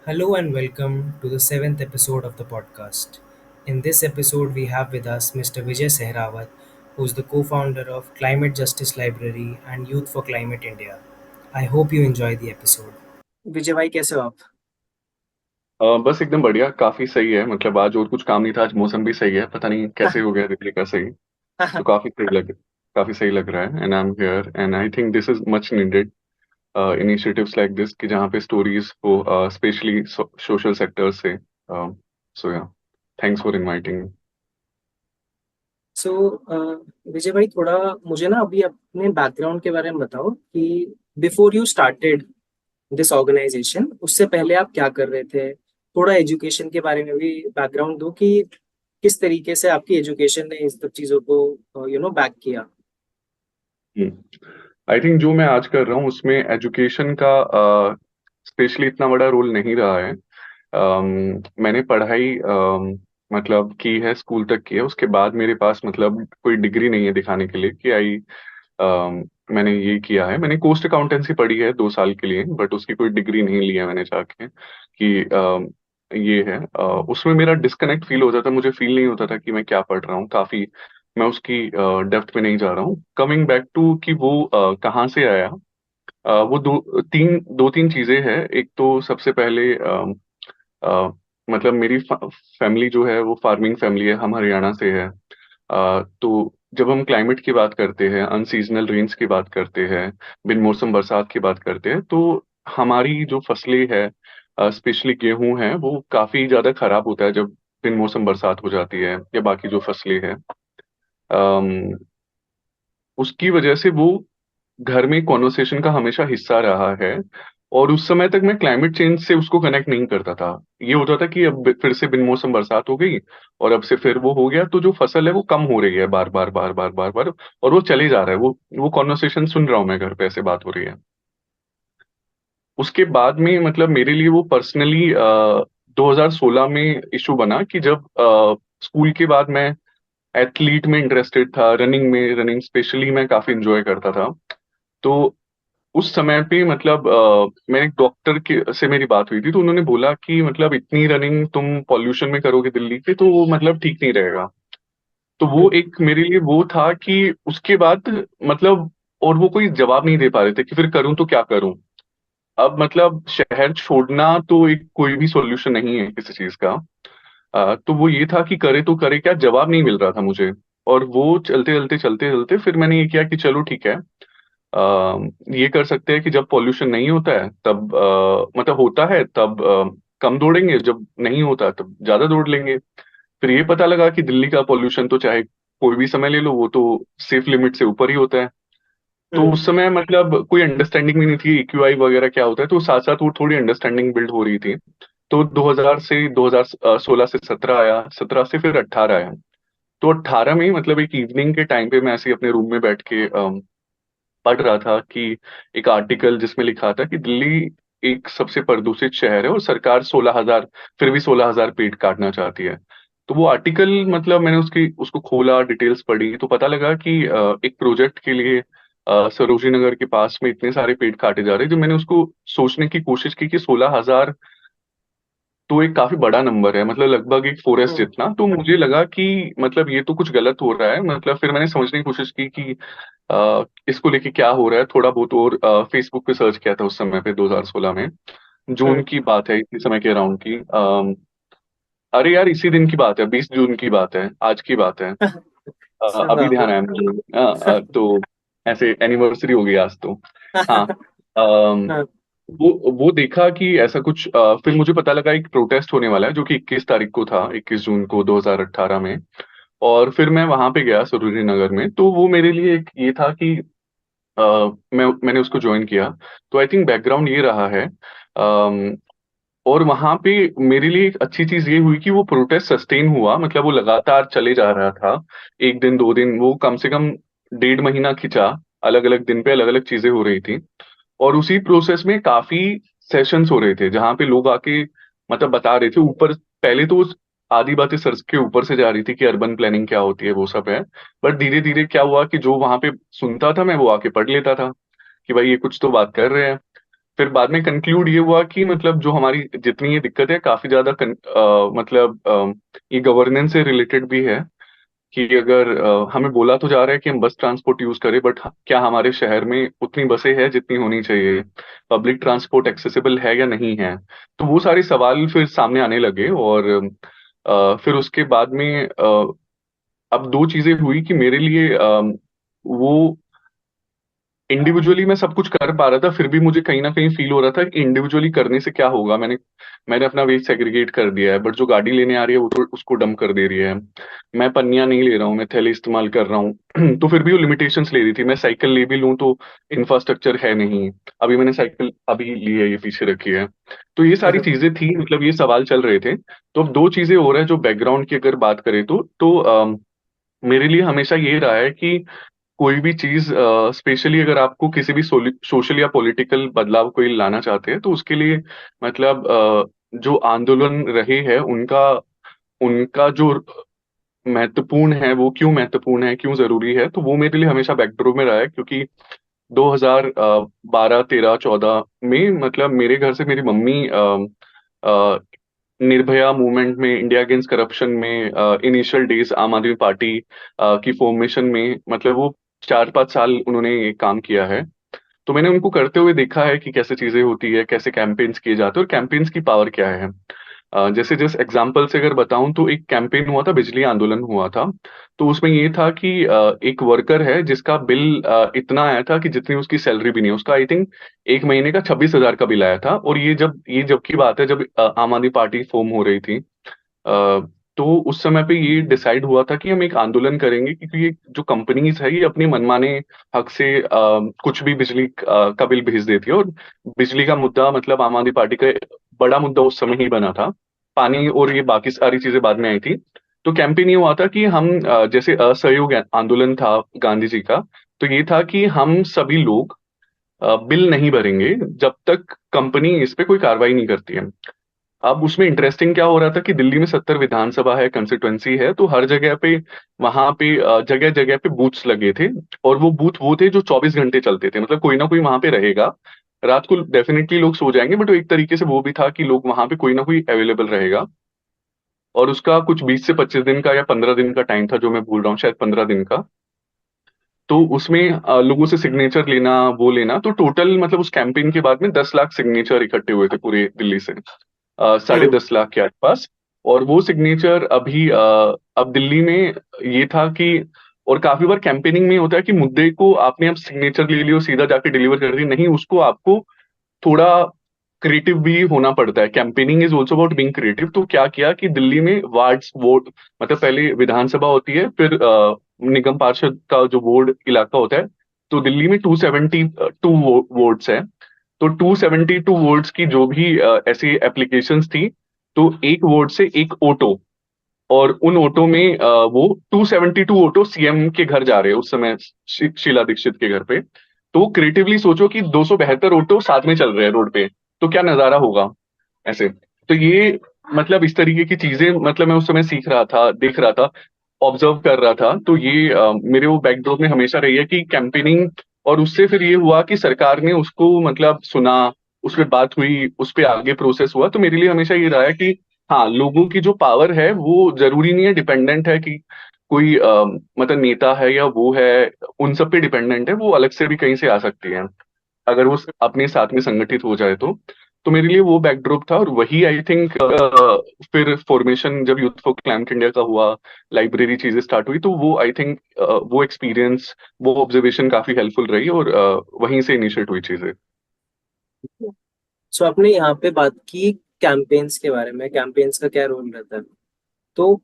Hello and welcome to the seventh episode of the podcast. In this episode, we have with us Mr. Vijay Sehrawat, who is the co founder of Climate Justice Library and Youth for Climate India. I hope you enjoy the episode. विजय भाई कैसे हो आप? बस एकदम बढ़िया, काफी सही है। मतलब आज और कुछ काम नहीं था, आज मौसम भी सही है, पता नहीं कैसे हो गया दिल्ली का सही। तो काफी सही लग रहा है। And I am here and I think this is much needed initiatives like this, कि जहाँ पे स्टोरीज हो, स्पेशली सोशल सेक्टर से। सो या, थैंक्स फॉर इनवाइटिंग। सो विजय भाई थोड़ा मुझे ना अभी अपने बैकग्राउंड के बारे में बताओ कि before you started this organisation उससे पहले आप क्या कर रहे थे? थोड़ा एजुकेशन के बारे में भी बैकग्राउंड दो कि किस तरीके से आपकी एजुकेशन ने इन सब चीजों को बैक किया। आई थिंक जो मैं आज कर रहा हूँ उसमें एजुकेशन का स्पेशली इतना बड़ा रोल नहीं रहा है। मैंने पढ़ाई मतलब की है, स्कूल तक की है। उसके बाद मेरे पास मतलब कोई डिग्री नहीं है दिखाने के लिए कि मैंने ये किया है। मैंने कोस्ट अकाउंटेंसी पढ़ी है 2 साल के लिए, बट उसकी कोई डिग्री नहीं ली है मैंने जाके कि ये है। उसमें मेरा डिस्कनेक्ट फील होता था, मुझे फील नहीं होता था कि मैं क्या पढ़ रहा हूँ काफी। मैं उसकी डेप्थ में नहीं जा रहा हूँ। कमिंग बैक टू कि वो कहाँ से आया। वो दो तीन चीजें हैं। एक तो सबसे पहले अ, मतलब मेरी फैमिली जो है वो फार्मिंग फैमिली है, हम हरियाणा से है। तो जब हम क्लाइमेट की बात करते हैं, अनसीजनल रेन्स की बात करते हैं, बिन मौसम बरसात की बात करते हैं, तो हमारी जो फसलें हैं, स्पेशली गेहूं है, वो काफी ज्यादा खराब होता है जब बिन मौसम बरसात हो जाती है, या बाकी जो फसलें हैं। अम, उसकी वजह से वो घर में कॉन्वर्सेशन का हमेशा हिस्सा रहा है। और उस समय तक मैं क्लाइमेट चेंज से उसको कनेक्ट नहीं करता था। ये होता था कि अब फिर से बिन मौसम बरसात हो गई और अब से फिर वो हो गया, तो जो फसल है वो कम हो रही है बार बार बार बार बार बार, और वो चले जा रहा है। वो कॉन्वर्सेशन सुन रहा हूँ मैं, घर पे ऐसे बात हो रही है। उसके बाद में मतलब मेरे लिए वो पर्सनली 2016 में इशू बना कि जब स्कूल के बाद मैं एथलीट में इंटरेस्टेड था, रनिंग स्पेशली मैं काफी इंजॉय करता था। तो उस समय पे मतलब मैंने एक डॉक्टर के से मेरी बात हुई थी, तो उन्होंने बोला कि मतलब इतनी रनिंग तुम पॉल्यूशन में करोगे दिल्ली के, तो वो मतलब ठीक नहीं रहेगा। तो वो एक मेरे लिए वो था कि उसके बाद मतलब, और वो कोई जवाब नहीं दे पा रहे थे कि फिर करूं तो क्या करूं। अब मतलब शहर छोड़ना तो एक कोई भी सॉल्यूशन नहीं है किसी चीज का। तो वो ये था कि करे तो करे क्या, जवाब नहीं मिल रहा था मुझे। और वो चलते चलते फिर मैंने ये किया कि चलो ठीक है, ये कर सकते हैं कि जब पॉल्यूशन नहीं होता है तब मतलब होता है तब कम दौड़ेंगे, जब नहीं होता तब ज्यादा दौड़ लेंगे। फिर ये पता लगा कि दिल्ली का पॉल्यूशन तो चाहे कोई भी समय ले लो, वो तो सेफ लिमिट से ऊपर ही होता है। तो उस समय मतलब कोई अंडरस्टैंडिंग भी नहीं थी एक्यूआई वगैरह क्या होता है, तो साथ साथ वो थोड़ी अंडरस्टैंडिंग बिल्ड हो रही थी। तो 2016 से 17 आया, 17 से फिर 18 आया। तो 18 में मतलब एक इवनिंग के टाइम पे मैं ऐसे ही अपने रूम में बैठ के पढ़ रहा था कि एक आर्टिकल जिसमें लिखा था कि दिल्ली एक सबसे प्रदूषित शहर है और सरकार 16,000, फिर भी 16,000 पेड़ काटना चाहती है। तो वो आर्टिकल मतलब मैंने उसकी उसको खोला, डिटेल्स पढ़ी, तो पता लगा कि एक प्रोजेक्ट के लिए सरोजिनी नगर के पास में इतने सारे पेड़ काटे जा रहे हैं। जो मैंने उसको सोचने की कोशिश की कि 16,000 तो एक काफी बड़ा नंबर है, मतलब लगभग एक फॉरेस्ट जितना। तो मुझे लगा कि मतलब ये तो कुछ गलत हो रहा है। मतलब फिर मैंने समझने की कोशिश की कि इसको लेके क्या हो रहा है थोड़ा बहुत, और फेसबुक पे सर्च किया था उस समय पे 2016 में। जून की बात है, इसी समय के अराउंड की। अरे यार इसी दिन की बात है, 20 जून की बात है, आज की बात है। अभी ध्यान आया मुझे। तो ऐसे एनिवर्सरी हो गई आज तो। हाँ। अम, वो देखा कि ऐसा कुछ, फिर मुझे पता लगा एक प्रोटेस्ट होने वाला है जो कि 21 तारीख को था, 21 जून को 2018 में। और फिर मैं वहां पे गया सरोजिनी नगर में। तो वो मेरे लिए एक ये था कि अ, मैंने उसको ज्वाइन किया। तो आई थिंक बैकग्राउंड ये रहा है। और वहां पे मेरे लिए एक अच्छी चीज ये हुई कि वो प्रोटेस्ट सस्टेन हुआ, मतलब वो लगातार चले जा रहा था। एक दिन दो दिन, वो कम से कम 1.5 महीना खिंचा। अलग अलग दिन पे अलग अलग चीजें हो रही थी। और उसी प्रोसेस में काफी सेशंस हो रहे थे जहां पे लोग आके मतलब बता रहे थे ऊपर। पहले तो आधी बातें सर के ऊपर से जा रही थी कि अर्बन प्लानिंग क्या होती है, वो सब है। बट धीरे धीरे क्या हुआ कि जो वहां पे सुनता था मैं, वो आके पढ़ लेता था कि भाई ये कुछ तो बात कर रहे हैं। फिर बाद में कंक्लूड ये हुआ कि मतलब जो हमारी जितनी ये दिक्कत है काफी ज्यादा मतलब ये गवर्नेंस से रिलेटेड भी है, कि अगर हमें बोला तो जा रहा है कि हम बस ट्रांसपोर्ट यूज करें, बट क्या हमारे शहर में उतनी बसें हैं जितनी होनी चाहिए, पब्लिक ट्रांसपोर्ट एक्सेसिबल है या नहीं है। तो वो सारे सवाल फिर सामने आने लगे, और फिर उसके बाद में अब दो चीजें हुई कि मेरे लिए वो इंडिविजुअली मैं सब कुछ कर पा रहा था, फिर भी मुझे कहीं ना कहीं फील हो रहा था कि इंडिविजुअली करने से क्या होगा। मैंने अपना वेस्ट सेग्रीगेट कर दिया है, बट जो गाड़ी लेने आ रही है वो तो उसको डंप कर दे रही है। मैं पन्नियां नहीं ले रहा हूँ, मैं थैले इस्तेमाल कर रहा हूँ तो फिर भी वो लिमिटेशंस ले रही थी। मैं साइकिल ले भी लूँ तो इंफ्रास्ट्रक्चर है नहीं। अभी मैंने साइकिल अभी ली है, ये पीछे रखी है। तो ये सारी चीजें थी, मतलब ये सवाल चल रहे थे। तो अब दो चीजें हो रहा है जो बैकग्राउंड की अगर बात करें तो मेरे लिए हमेशा ये रहा है कि कोई भी चीज, स्पेशली अगर आपको किसी भी सोशल या पॉलिटिकल बदलाव कोई लाना चाहते हैं, तो उसके लिए मतलब जो आंदोलन रहे हैं उनका उनका जो महत्वपूर्ण है, वो क्यों महत्वपूर्ण है, क्यों जरूरी है, तो वो मेरे लिए हमेशा बैकड्रॉप में रहा है। क्योंकि 2012 13 14 में मतलब मेरे घर से मेरी मम्मी निर्भया मूवमेंट में, इंडिया अगेंस्ट करप्शन में, इनिशियल डेज आम आदमी पार्टी की फॉर्मेशन में, मतलब वो 4 5 साल उन्होंने ये काम किया है। तो मैंने उनको करते हुए देखा है कि कैसे चीजें होती है, कैसे कैंपेन्स किए जाते हैं और कैंपेन्स की पावर क्या है। जैसे जिस एग्जांपल से अगर बताऊं, तो एक कैंपेन हुआ था, बिजली आंदोलन हुआ था। तो उसमें ये था कि एक वर्कर है जिसका बिल इतना आया था कि जितनी उसकी सैलरी भी नहीं है, उसका आई थिंक एक महीने का 26,000 का बिल आया था। और ये जब की बात है, जब आम आदमी पार्टी फॉर्म हो रही थी। तो उस समय पे ये डिसाइड हुआ था कि हम एक आंदोलन करेंगे, क्योंकि ये जो कंपनीज है ये अपने मनमाने हक से कुछ भी बिजली का बिल भेज देती है। और बिजली का मुद्दा मतलब आम आदमी पार्टी का बड़ा मुद्दा उस समय ही बना था। पानी और ये बाकी सारी चीजें बाद में आई थी। तो कैंपेन ये हुआ था कि हम जैसे असहयोग आंदोलन था गांधी जी का, तो ये था कि हम सभी लोग बिल नहीं भरेंगे जब तक कंपनी इस पे कोई कार्रवाई नहीं करती है। अब उसमें इंटरेस्टिंग क्या हो रहा था कि दिल्ली में 70 विधानसभा है, कंस्टिट्युएंसी है, तो हर जगह पे वहां पे जगह जगह पे बूथ्स लगे थे। और वो बूथ वो थे जो 24 घंटे चलते थे, मतलब कोई ना कोई वहां पे रहेगा। रात को डेफिनेटली लोग सो जाएंगे, बट वो एक तरीके से वो भी था कि लोग वहां पे कोई ना कोई अवेलेबल रहेगा। और उसका कुछ 20 से 25 दिन का या 15 दिन का टाइम था, जो मैं भूल रहा हूँ, शायद 15 दिन का। तो उसमें लोगों से सिग्नेचर लेना, वो लेना, तो टोटल मतलब उस कैंपेन के बाद में 10 लाख सिग्नेचर इकट्ठे हुए थे पूरे दिल्ली से, साढ़े हम्म। 10 लाख के आसपास। और वो सिग्नेचर अभी अब दिल्ली में ये था कि, और काफी बार कैंपेनिंग में होता है कि मुद्दे को आपने अब सिग्नेचर ले लियो, सीधा जाके डिलीवर कर दी, नहीं, उसको आपको थोड़ा क्रिएटिव भी होना पड़ता है। Campaigning is also about being creative. तो क्या किया कि दिल्ली में वार्ड्स वोट, मतलब पहले विधानसभा होती है, फिर निगम पार्षद का जो वार्ड इलाका होता है। तो दिल्ली में 272 वार्ड्स है। तो 272 वार्ड्स की जो भी ऐसी एप्लीकेशंस थी, तो एक वार्ड से एक ऑटो, और उन ऑटो में वो 272 ऑटो सीएम के घर जा रहे हैं उस समय, शीला दीक्षित के घर पे। तो क्रिएटिवली सोचो कि 272 ऑटो साथ में चल रहे हैं रोड पे, तो क्या नजारा होगा ऐसे। तो ये मतलब इस तरीके की चीजें, मतलब मैं उस समय सीख रहा था, देख रहा था, ऑब्जर्व कर रहा था। तो ये मेरे वो बैकड्रॉप में हमेशा रही है कि कैंपेनिंग। और उससे फिर ये हुआ कि सरकार ने उसको मतलब सुना, उस पर बात हुई, उस पर आगे प्रोसेस हुआ। तो मेरे लिए हमेशा ये रहा है कि हाँ, लोगों की जो पावर है वो जरूरी नहीं है डिपेंडेंट है कि कोई मतलब नेता है या वो है, उन सब पे डिपेंडेंट है, वो अलग से भी कहीं से आ सकती है अगर वो अपने साथ में संगठित हो जाए तो। तो मेरे लिए वो बैकड्रॉप था, और वही आई थिंक फिर फॉर्मेशन जब यूथ फॉर क्लाइमेट इंडिया का हुआ, लाइब्रेरी चीजें स्टार्ट हुई, तो वो आई थिंक वो एक्सपीरियंस, वो ऑब्जर्वेशन काफी हेल्पफुल रही, और वहीं से इनिशिएट हुई चीजें। सो आपने यहाँ पे बात की कैंपेन्स के बारे में, कैंपेन्स का क्या रोल रहता है। तो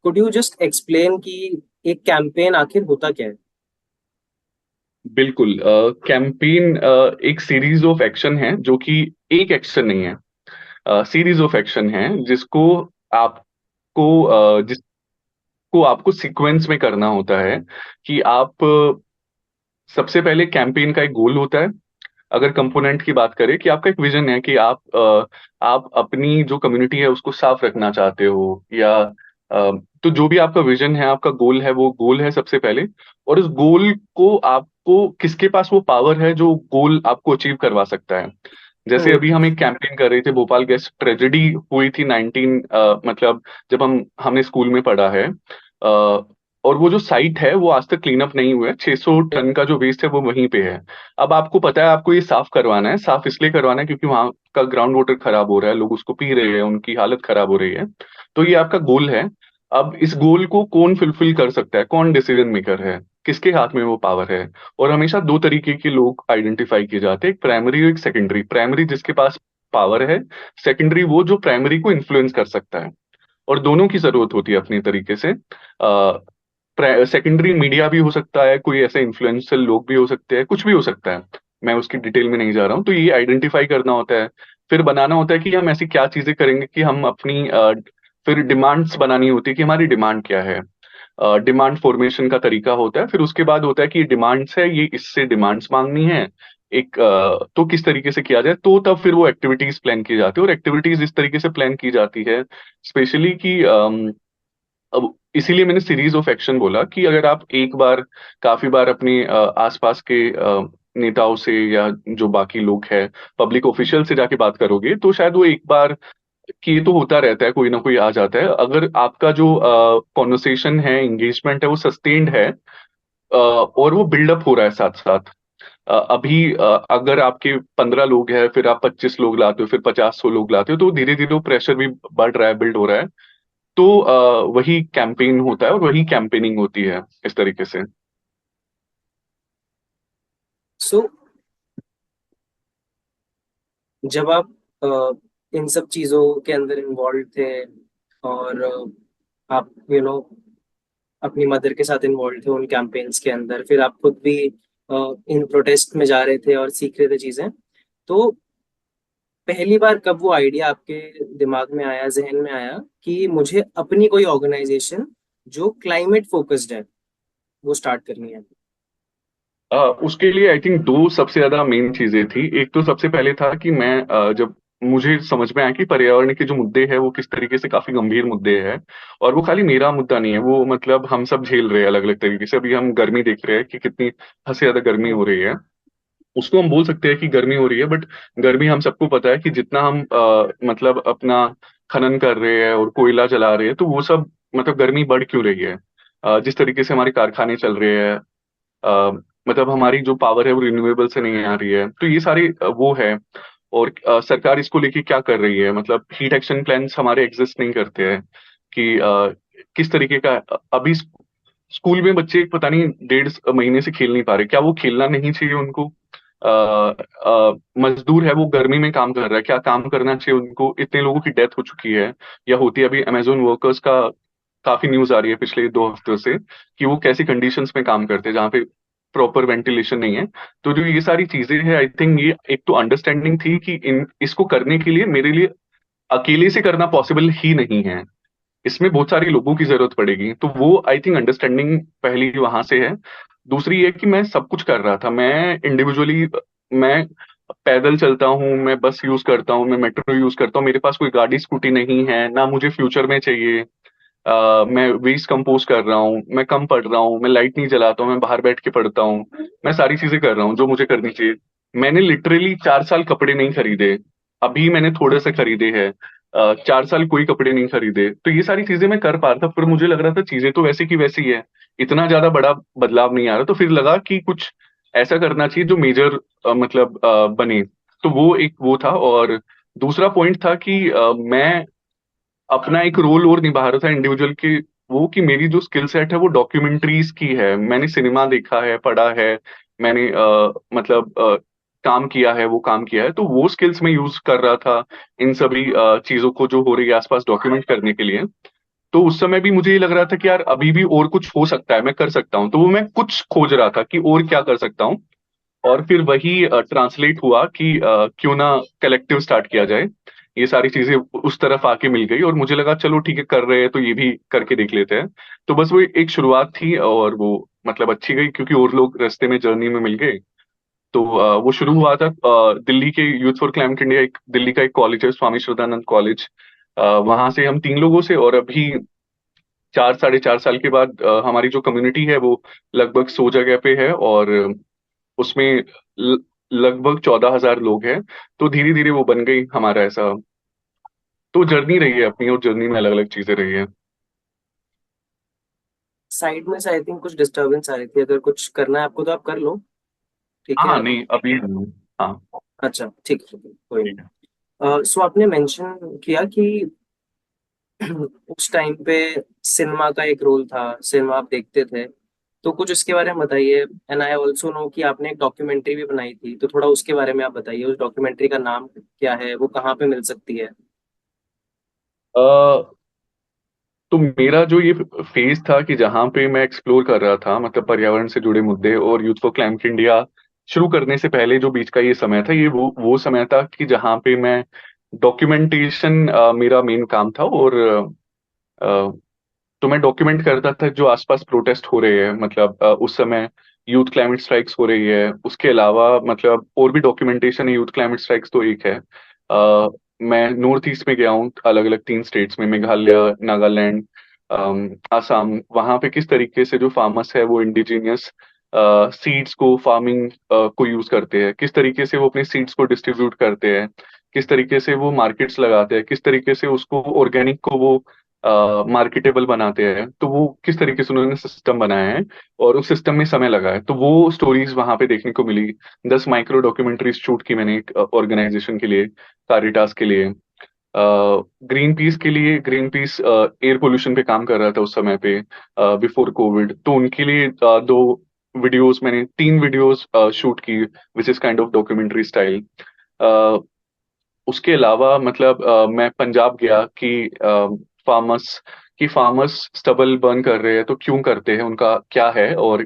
कुड यू जस्ट एक्सप्लेन कि एक कैंपेन आखिर होता क्या है। बिल्कुल। कैंपेन एक सीरीज ऑफ एक्शन है, जो कि एक एक्शन नहीं है, सीरीज ऑफ एक्शन है, आपको जिसको आपको सीक्वेंस में करना होता है। कि आप सबसे पहले कैंपेन का एक गोल होता है। अगर कंपोनेंट की बात करें, कि आपका एक विजन है कि आप अपनी जो कम्युनिटी है उसको साफ रखना चाहते हो, या तो जो भी आपका विजन है, आपका गोल है, वो गोल है सबसे पहले। और उस गोल को आपको, किसके पास वो पावर है जो गोल आपको अचीव करवा सकता है। जैसे ओ। अभी हम एक कैंपेन कर रहे थे, भोपाल गैस ट्रेजेडी हुई थी 19 मतलब जब हमने स्कूल में पढ़ा है, और वो जो साइट है वो आज तक क्लीन अप नहीं हुआ है, 600 टन का जो वेस्ट है वो वहीं पे है। अब आपको पता है आपको ये साफ करवाना है, साफ इसलिए करवाना है क्योंकि वहां का ग्राउंड वाटर खराब हो रहा है, लोग उसको पी रहे हैं, उनकी हालत खराब हो रही है। तो ये आपका गोल है। अब इस गोल को कौन फुलफिल कर सकता है, कौन डिसीजन मेकर है, किसके हाथ में वो पावर है? और हमेशा दो तरीके के लोग आइडेंटिफाई किए जाते हैं, एक प्राइमरी और एक सेकेंडरी। प्राइमरी जिसके पास पावर है, सेकेंडरी वो जो प्राइमरी को इन्फ्लुएंस कर सकता है। और दोनों की जरूरत होती है अपनी तरीके से। सेकेंडरी मीडिया भी हो सकता है, कोई ऐसे इन्फ्लुएंशियल लोग भी हो सकते हैं, कुछ भी हो सकता है, मैं उसकी डिटेल में नहीं जा रहा हूँ। तो ये आइडेंटिफाई करना होता है, फिर बनाना होता है कि हम ऐसी क्या चीजें करेंगे कि हम अपनी फिर डिमांड्स बनानी होती है कि हमारी डिमांड क्या है। डिमांड फॉर्मेशन का तरीका होता है, फिर उसके बाद होता है कि ये डिमांड्स है, ये इससे डिमांड्स मांगनी है एक, तो किस तरीके से किया जाए, तो तब फिर वो एक्टिविटीज प्लान की जाती है। और एक्टिविटीज इस तरीके से प्लान की जाती है स्पेशली कि अब इसीलिए मैंने सीरीज ऑफ एक्शन बोला कि अगर आप एक बार काफी बार अपने आसपास के नेताओं से या जो बाकी लोग हैं, पब्लिक ऑफिशियल से जाके बात करोगे, तो शायद वो एक बार कि ये तो होता रहता है, कोई ना कोई आ जाता है। अगर आपका जो कॉन्वर्सेशन है, एंगेजमेंट है, वो सस्टेन्ड है, और वो बिल्डअप हो रहा है साथ साथ। अभी अगर आपके 15 लोग हैं, फिर आप 25 लोग लाते हो, फिर 50 100 लोग लाते हो, तो धीरे धीरे वो प्रेशर भी बढ़ रहा है, बिल्ड हो रहा है। तो वही कैंपेन होता है और वही कैंपेनिंग होती है इस तरीके से। सो जब आप इन सब चीजों के अंदर इन्वॉल्व थे, और आप अपनी मदर के साथ इन्वॉल्व थे उन कैंपेन्स के अंदर, फिर आप खुद भी इन प्रोटेस्ट में जा रहे थे और सीख रहे थे चीजें, तो पहली बार कब वो आइडिया आपके दिमाग में आया, जहन में आया कि मुझे अपनी कोई ऑर्गेनाइजेशन जो क्लाइमेट फोकस्ड है वो स्टार्ट करनी है? उसके लिए आई थिंक दो सबसे ज्यादा मेन चीजें थी। एक तो सबसे पहले था कि मैं जब मुझे समझ में आया कि पर्यावरण के जो मुद्दे हैं वो किस तरीके से काफी गंभीर मुद्दे हैं, और वो खाली मेरा मुद्दा नहीं है, वो मतलब हम सब झेल रहे हैं अलग अलग तरीके से। अभी हम गर्मी देख रहे हैं कि कितनी हद से ज्यादा गर्मी हो रही है। उसको हम बोल सकते हैं कि गर्मी हो रही है, बट गर्मी हम सबको पता है कि जितना हम मतलब अपना खनन कर रहे हैं और कोयला जला रहे हैं, तो वो सब मतलब गर्मी बढ़ क्यों रही है? जिस तरीके से हमारे कारखाने चल रहे हैं, अ, मतलब हमारी जो पावर है वो रिन्यूएबल से नहीं आ रही है, तो ये सारी वो है। और सरकार इसको लेके क्या कर रही है, मतलब हीट एक्शन प्लान्स हमारे एग्जिस्ट नहीं करते हैं कि किस तरीके का अभी स्कूल में बच्चे पता नहीं 1.5 महीने से खेल नहीं पा रहे, क्या वो खेलना नहीं चाहिए उनको? मजदूर है वो गर्मी में काम कर रहा है, क्या काम करना चाहिए उनको? इतने लोगों की डेथ हो चुकी है या होती है, अभी अमेजोन वर्कर्स का काफी न्यूज आ रही है पिछले 2 हफ्तों से कि वो कैसी कंडीशंस में काम करते हैं जहाँ पे प्रॉपर वेंटिलेशन नहीं है। तो जो ये सारी चीजें हैं, आई थिंक ये एक तो अंडरस्टैंडिंग थी कि इन इसको करने के लिए मेरे लिए अकेले से करना पॉसिबल ही नहीं है, इसमें बहुत सारे लोगों की जरूरत पड़ेगी। तो वो आई थिंक अंडरस्टैंडिंग पहली वहां से है। दूसरी ये कि मैं सब कुछ कर रहा था, मैं इंडिविजुअली, मैं पैदल चलता हूँ, मैं बस यूज करता हूँ, मैं मेट्रो यूज करता हूँ, मेरे पास कोई गाड़ी स्कूटी नहीं है, ना मुझे फ्यूचर में चाहिए। मैं वेस्ट कंपोज कर रहा हूँ, मैं कम पढ़ रहा हूँ, मैं लाइट नहीं जलाता हूँ, मैं बाहर बैठ के पढ़ता हूँ, मैं सारी चीजें कर रहा हूँ जो मुझे करनी चाहिए। मैंने लिटरली 4 साल कपड़े नहीं खरीदे, अभी मैंने थोड़े से खरीदे हैं। 4 साल कोई कपड़े नहीं खरीदे, तो ये सारी चीजें मैं कर पा रहा था, पर मुझे लग रहा था चीजें तो वैसी की वैसी है, इतना ज्यादा बड़ा बदलाव नहीं आ रहा। तो फिर लगा कि कुछ ऐसा करना चाहिए जो मेजर मतलब बने। तो वो एक वो था। और दूसरा पॉइंट था कि मैं अपना एक रोल और निभा रहा था इंडिविजुअल के, वो कि मेरी जो स्किल सेट है वो डॉक्यूमेंट्रीज की है, मैंने सिनेमा देखा है, पढ़ा है, मैंने मतलब काम किया है, वो काम किया है, तो वो स्किल्स मैं यूज कर रहा था इन सभी चीजों को जो हो रही है आसपास डॉक्यूमेंट करने के लिए। तो उस समय भी मुझे ये लग रहा था कि यार अभी भी और कुछ हो सकता है, मैं कर सकता हूँ, तो वो मैं कुछ खोज रहा था कि और क्या कर सकता हूँ। और फिर वही ट्रांसलेट हुआ कि क्यों ना कलेक्टिव स्टार्ट किया जाए। ये सारी चीजें उस तरफ आके मिल गई और मुझे लगा चलो ठीक है, कर रहे हैं तो ये भी करके देख लेते हैं। तो बस वो एक शुरुआत थी, और वो मतलब अच्छी गई क्योंकि और लोग रास्ते में जर्नी में मिल गए। तो वो शुरू हुआ था दिल्ली के यूथ फॉर क्लाइमेट इंडिया, एक दिल्ली का एक कॉलेज है, स्वामी श्रद्धानंद कॉलेज। वहां से हम 3 लोगों से, और अभी 4 साढ़े 4 साल के बाद हमारी जो कम्युनिटी है वो लगभग 100 जगह पे है। और उसमें लगभग 14,000 लोग हैं। तो धीरे धीरे वो बन गई हमारा ऐसा। तो जर्नी रही है अपनी, और जर्नी में अलग अलग चीजें रही है। साइड में से आई थिंक कुछ डिस्टरबेंस आ रही थी, अगर कुछ करना है आपको तो आप कर लो। ठीक हाँ है। नहीं, अभी नहीं। हाँ अच्छा ठीक है, कोई ठीक है। नहीं। सो आपने मेंशन किया कि उस टाइम पे सिनेमा का एक रोल था, सिनेमा आप देखते थे, तो कुछ उसके बारे में बताइए। एंड आई ऑल्सो नो कि आपने एक डॉक्यूमेंट्री भी बनाई थी, तो थोड़ा उसके बारे में आप बताइए। उस डॉक्यूमेंट्री का नाम क्या है, वो कहाँ पे मिल सकती है? अ, तो मेरा जो ये फेज था कि जहाँ पे मैं एक्सप्लोर कर रहा था, मतलब पर्यावरण से जुड़े मुद्दे, और यूथ फॉर क्लाइमेट इंडिया शुरू करने से पहले जो बीच का ये समय था, ये वो समय था कि जहाँ पे मैं डॉक्यूमेंटेशन मेरा मेन काम था। और तो मैं डॉक्यूमेंट करता था जो आसपास प्रोटेस्ट हो रहे हैं, मतलब उस समय यूथ क्लाइमेट स्ट्राइक्स हो रही है। उसके अलावा मतलब और भी डॉक्यूमेंटेशन है, यूथ क्लाइमेट स्ट्राइक्स तो एक है। मैं नॉर्थ ईस्ट में गया हूँ, अलग अलग 3 स्टेट्स में, मेघालय, नागालैंड, आसाम। वहाँ पे किस तरीके से जो फार्मर्स है वो इंडिजीनियस सीड्स को, फार्मिंग को यूज करते हैं, किस तरीके से वो अपने सीड्स को डिस्ट्रीब्यूट करते हैं, किस तरीके से वो मार्केट्स लगाते हैं, किस तरीके से उसको ऑर्गेनिक को वो मार्केटेबल बनाते हैं, तो वो किस तरीके से उन्होंने सिस्टम बनाया है, और उस सिस्टम में समय लगा है। तो वो स्टोरीज वहां पे देखने को मिली। 10 माइक्रो डॉक्यूमेंट्रीज शूट की मैंने एक ऑर्गेनाइजेशन के लिए, कारिटास के लिए, ग्रीन पीस के लिए। ग्रीन पीस एयर पोल्यूशन पे काम कर रहा था उस समय पे, बिफोर कोविड। तो उनके लिए 2 वीडियोस, मैंने 3 वीडियोस शूट की, which is kind of documentary style. उसके अलावा मतलब मैं पंजाब गया कि फार्मर्स फार्मर्स स्टबल बर्न कर रहे हैं, तो क्यों करते हैं, उनका क्या है, और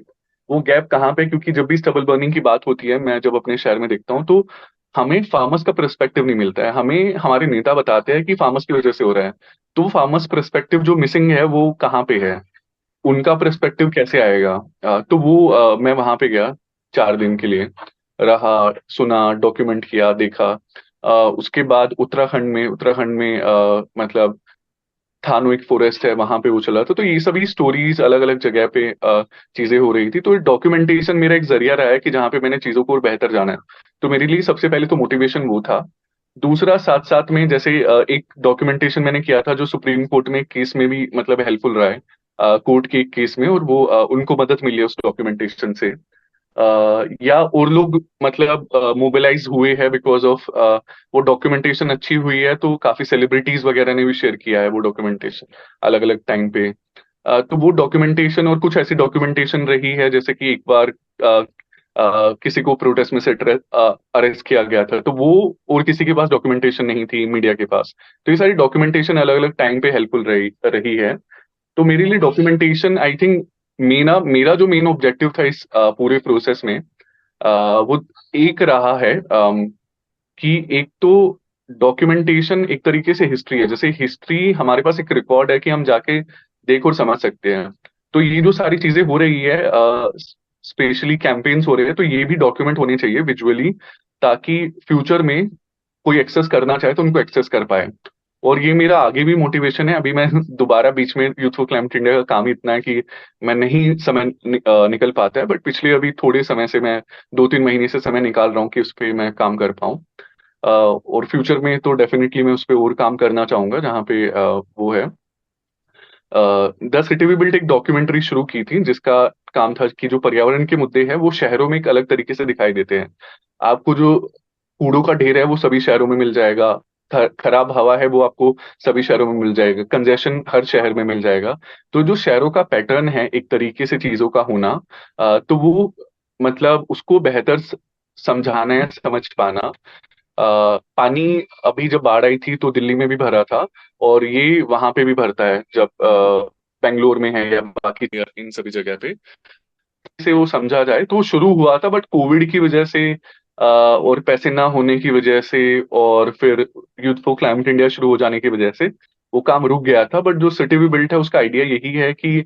वो गैप कहाँ पे। क्योंकि जब भी स्टबल बर्निंग की बात होती है, मैं जब अपने शहर में देखता हूँ, तो हमें फार्मर्स का पर्सपेक्टिव नहीं मिलता है। हमें हमारे नेता बताते हैं कि फार्मर्स की वजह से हो रहा है, तो फार्मर्स पर्सपेक्टिव जो मिसिंग है वो कहाँ पे है, उनका पर्सपेक्टिव कैसे आएगा। तो वो मैं वहां पे गया 4 दिन के लिए, रहा, सुना, डॉक्यूमेंट किया, देखा। उसके बाद उत्तराखंड में मतलब थानो एक फॉरेस्ट है, वहां पे वो चला था। तो ये सभी स्टोरीज अलग अलग जगह पे चीजें हो रही थी। तो डॉक्यूमेंटेशन मेरा एक जरिया रहा है कि जहाँ पे मैंने चीजों को और बेहतर जाना है। तो मेरे लिए सबसे पहले तो मोटिवेशन वो था। दूसरा, साथ साथ में जैसे एक डॉक्यूमेंटेशन मैंने किया था जो सुप्रीम कोर्ट में एक केस में भी मतलब हेल्पफुल रहा है, कोर्ट के एक केस में, और वो उनको मदद मिली है उस डॉक्यूमेंटेशन से। या और लोग मतलब मोबिलाइज हुए हैं बिकॉज ऑफ वो डॉक्यूमेंटेशन अच्छी हुई है। तो काफी सेलिब्रिटीज वगैरह ने भी शेयर किया है वो डॉक्यूमेंटेशन अलग अलग टाइम पे। तो वो डॉक्यूमेंटेशन, और कुछ ऐसी डॉक्यूमेंटेशन रही है, जैसे कि एक बार किसी को प्रोटेस्ट में से अरेस्ट किया गया था, तो वो और किसी के पास डॉक्यूमेंटेशन नहीं थी, मीडिया के पास। तो ये सारी डॉक्यूमेंटेशन अलग अलग टाइम पे हेल्पफुल रही रही है। तो मेरे लिए डॉक्यूमेंटेशन, आई थिंक, मेरा मेरा जो मेन ऑब्जेक्टिव था इस पूरे प्रोसेस में, वो एक रहा है, कि एक तो डॉक्यूमेंटेशन एक तरीके से हिस्ट्री है। जैसे हिस्ट्री हमारे पास एक रिकॉर्ड है कि हम जाके देख और समझ सकते हैं। तो ये जो सारी चीजें हो रही है, स्पेशली कैंपेन्स हो रहे हैं, तो ये भी डॉक्यूमेंट होने चाहिए विजुअली, ताकि फ्यूचर में कोई एक्सेस करना चाहे तो उनको एक्सेस कर पाए। और ये मेरा आगे भी मोटिवेशन है। अभी मैं दोबारा बीच में, यूथ फॉर क्लाइमेट इंडिया का काम ही इतना है कि मैं नहीं समय निकल पाता है, बट पिछले अभी थोड़े समय से मैं 2-3 महीने से समय निकाल रहा हूँ कि उस पर मैं काम कर पाऊँ। और फ्यूचर में तो डेफिनेटली मैं उस पर और काम करना चाहूंगा, जहाँ पे वो है। द सिटी वी बिल्ट एक डॉक्यूमेंट्री शुरू की थी, जिसका काम था कि जो पर्यावरण के मुद्दे हैं वो शहरों में एक अलग तरीके से दिखाई देते हैं। आपको जो कूड़ों का ढेर है वो सभी शहरों में मिल जाएगा, खराब हवा है वो आपको सभी शहरों में मिल जाएगा, कंजेशन हर शहर में मिल जाएगा। तो जो शहरों का पैटर्न है एक तरीके से चीजों का होना, तो वो मतलब उसको बेहतर समझाना है, समझ पाना। पानी, अभी जब बाढ़ आई थी तो दिल्ली में भी भरा था, और ये वहां पे भी भरता है जब बेंगलोर में है या बाकी इन सभी जगह पे। से वो समझा जाए तो वो शुरू हुआ था, बट कोविड की वजह से और पैसे ना होने की वजह से, और फिर यूथ फॉर क्लाइमेट इंडिया शुरू हो जाने की वजह से वो काम रुक गया था। बट जो सिटी वी बिल्ट है उसका आइडिया यही है कि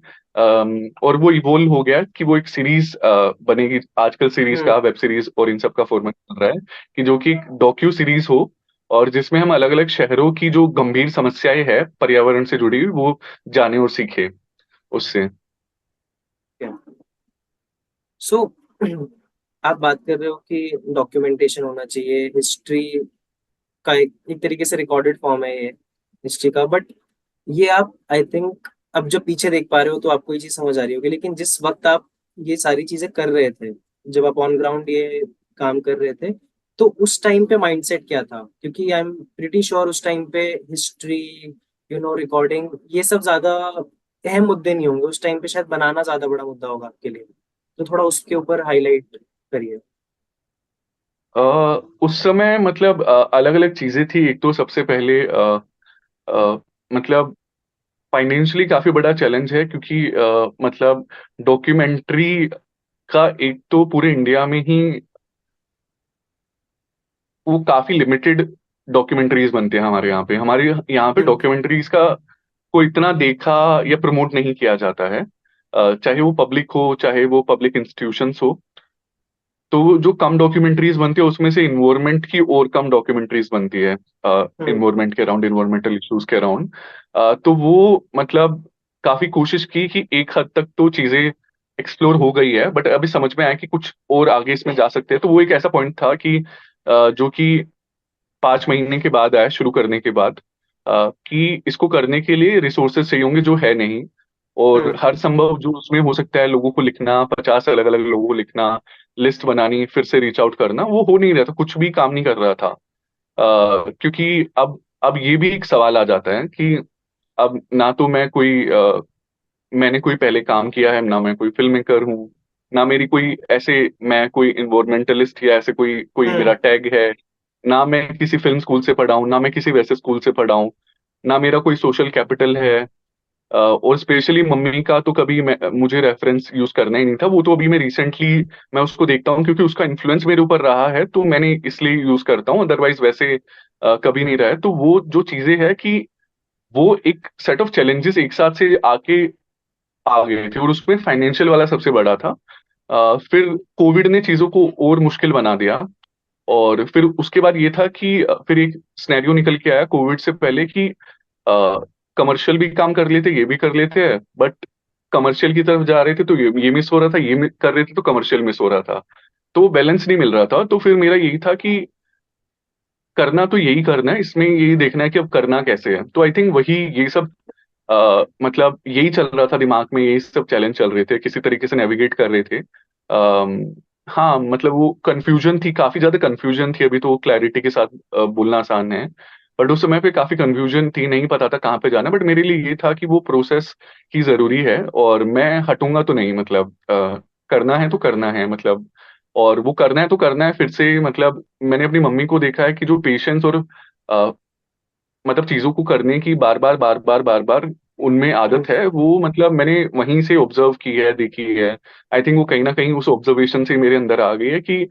और वो इवोल्व हो गया कि वो एक सीरीज बनेगी। आजकल सीरीज का, हम्म। वेब सीरीज और इन सब का फॉर्मेट चल रहा है, कि जो कि डॉक्यू सीरीज हो, और जिसमें हम अलग अलग शहरों की जो गंभीर समस्याएं हैं पर्यावरण से जुड़ी हुई वो जाने और सीखे उससे। सो आप बात कर रहे हो कि डॉक्यूमेंटेशन होना चाहिए, हिस्ट्री का एक तरीके से रिकॉर्डेड फॉर्म है ये हिस्ट्री का, बट ये आप आई थिंक अब जब पीछे देख पा रहे हो तो आपको ये चीज समझ आ रही होगी, लेकिन जिस वक्त आप ये सारी चीजें कर रहे थे, जब आप ऑन ग्राउंड ये काम कर रहे थे, तो उस टाइम पे माइंडसेट क्या था? क्योंकि आई एम प्रिटी श्योर उस टाइम पे हिस्ट्री, रिकॉर्डिंग, ये सब ज्यादा अहम मुद्दे नहीं होंगे उस टाइम पे, शायद बनाना ज्यादा बड़ा मुद्दा होगा आपके लिए। तो थोड़ा उसके ऊपर हाईलाइट करिए। अ, उस समय मतलब अलग अलग चीजें थी। एक तो सबसे पहले अ, मतलब फाइनेंशियली काफी बड़ा चैलेंज है, क्योंकि मतलब डॉक्यूमेंट्री का एक तो पूरे इंडिया में ही वो काफी लिमिटेड डॉक्यूमेंट्रीज बनते हैं। हमारे यहाँ पे हम्म। डॉक्यूमेंट्रीज का को इतना देखा या प्रमोट नहीं किया जाता है। चाहे वो पब्लिक हो, चाहे वो पब्लिक इंस्टीट्यूशंस हो। तो जो कम डॉक्यूमेंट्रीज बनती है उसमें से इन्वायरमेंट की और कम डॉक्यूमेंट्रीज बनती है, हम्म। इन्वायरमेंट के अराउंड, इन्वायरमेंटल इश्यूज के अराउंड। तो वो मतलब काफी कोशिश की कि एक हद तक तो चीजें एक्सप्लोर हो गई है, बट अभी समझ में आया कि कुछ और आगे इसमें जा सकते हैं। तो वो एक ऐसा पॉइंट था कि जो कि 5 महीने के बाद आया शुरू करने के बाद, कि इसको करने के लिए रिसोर्सेज चाहिए होंगे जो है नहीं। और हम्म। हर संभव जो उसमें हो सकता है, लोगों को लिखना, 50 अलग अलग लोगों को लिखना, लिस्ट बनानी, फिर से रीच आउट करना, वो हो नहीं रहा था, कुछ भी काम नहीं कर रहा था। क्योंकि अब ये भी एक सवाल आ जाता है कि अब ना तो मैंने कोई पहले काम किया है, ना मैं कोई फिल्म मेकर हूँ, ना मेरी कोई ऐसे, मैं कोई इन्वायरमेंटलिस्ट या ऐसे कोई कोई मेरा हम्म। टैग है। ना मैं किसी फिल्म स्कूल से पढ़ा हूँ, ना मैं किसी वैसे स्कूल से पढ़ा हूँ, ना मेरा कोई सोशल कैपिटल है। और स्पेशली मम्मी का तो कभी मुझे रेफरेंस यूज करना ही नहीं था। वो तो अभी मैं रिसेंटली मैं उसको देखता हूँ क्योंकि उसका इन्फ्लुएंस मेरे ऊपर रहा है, तो मैंने इसलिए यूज करता हूँ, अदरवाइज वैसे कभी नहीं रहा है। तो वो जो चीजें है कि वो एक सेट ऑफ चैलेंजेस एक साथ से आके आ गए थे, और उसमें फाइनेंशियल वाला सबसे बड़ा था। फिर कोविड ने चीजों को और मुश्किल बना दिया। और फिर उसके बाद ये था कि फिर एक सिनेरियो निकल के आया कोविड से पहले कि कमर्शियल भी काम कर लेते, ये भी कर लेते हैं, बट कमर्शियल की तरफ जा रहे थे तो ये मिस हो रहा था, कर रहे थे तो कमर्शियल मिस हो रहा था। तो वो बैलेंस नहीं मिल रहा था। तो फिर मेरा यही था कि करना तो यही करना है, इसमें यही देखना है कि अब करना कैसे है। तो आई थिंक वही ये सब मतलब यही चल रहा था दिमाग में, यही सब चैलेंज चल रहे थे, किसी तरीके से नेविगेट कर रहे थे। हाँ मतलब वो कंफ्यूजन थी, काफी ज्यादा कंफ्यूजन थी। अभी तो क्लैरिटी के साथ बोलना आसान है, बट उस समय पे काफी कंफ्यूजन थी, नहीं पता था कहाँ पे जाना। बट मेरे लिए ये था कि वो प्रोसेस ही जरूरी है, और मैं हटूंगा तो नहीं, मतलब करना है तो करना है मतलब। और वो करना है तो करना है फिर से। मतलब मैंने अपनी मम्मी को देखा है कि जो पेशेंस और मतलब चीजों को करने की बार बार उनमें आदत हम्म। है, वो मतलब मैंने वहीं से ऑब्जर्व की है, देखी है। आई थिंक वो कहीं ना कहीं उस ऑब्जर्वेशन से मेरे अंदर आ गई है कि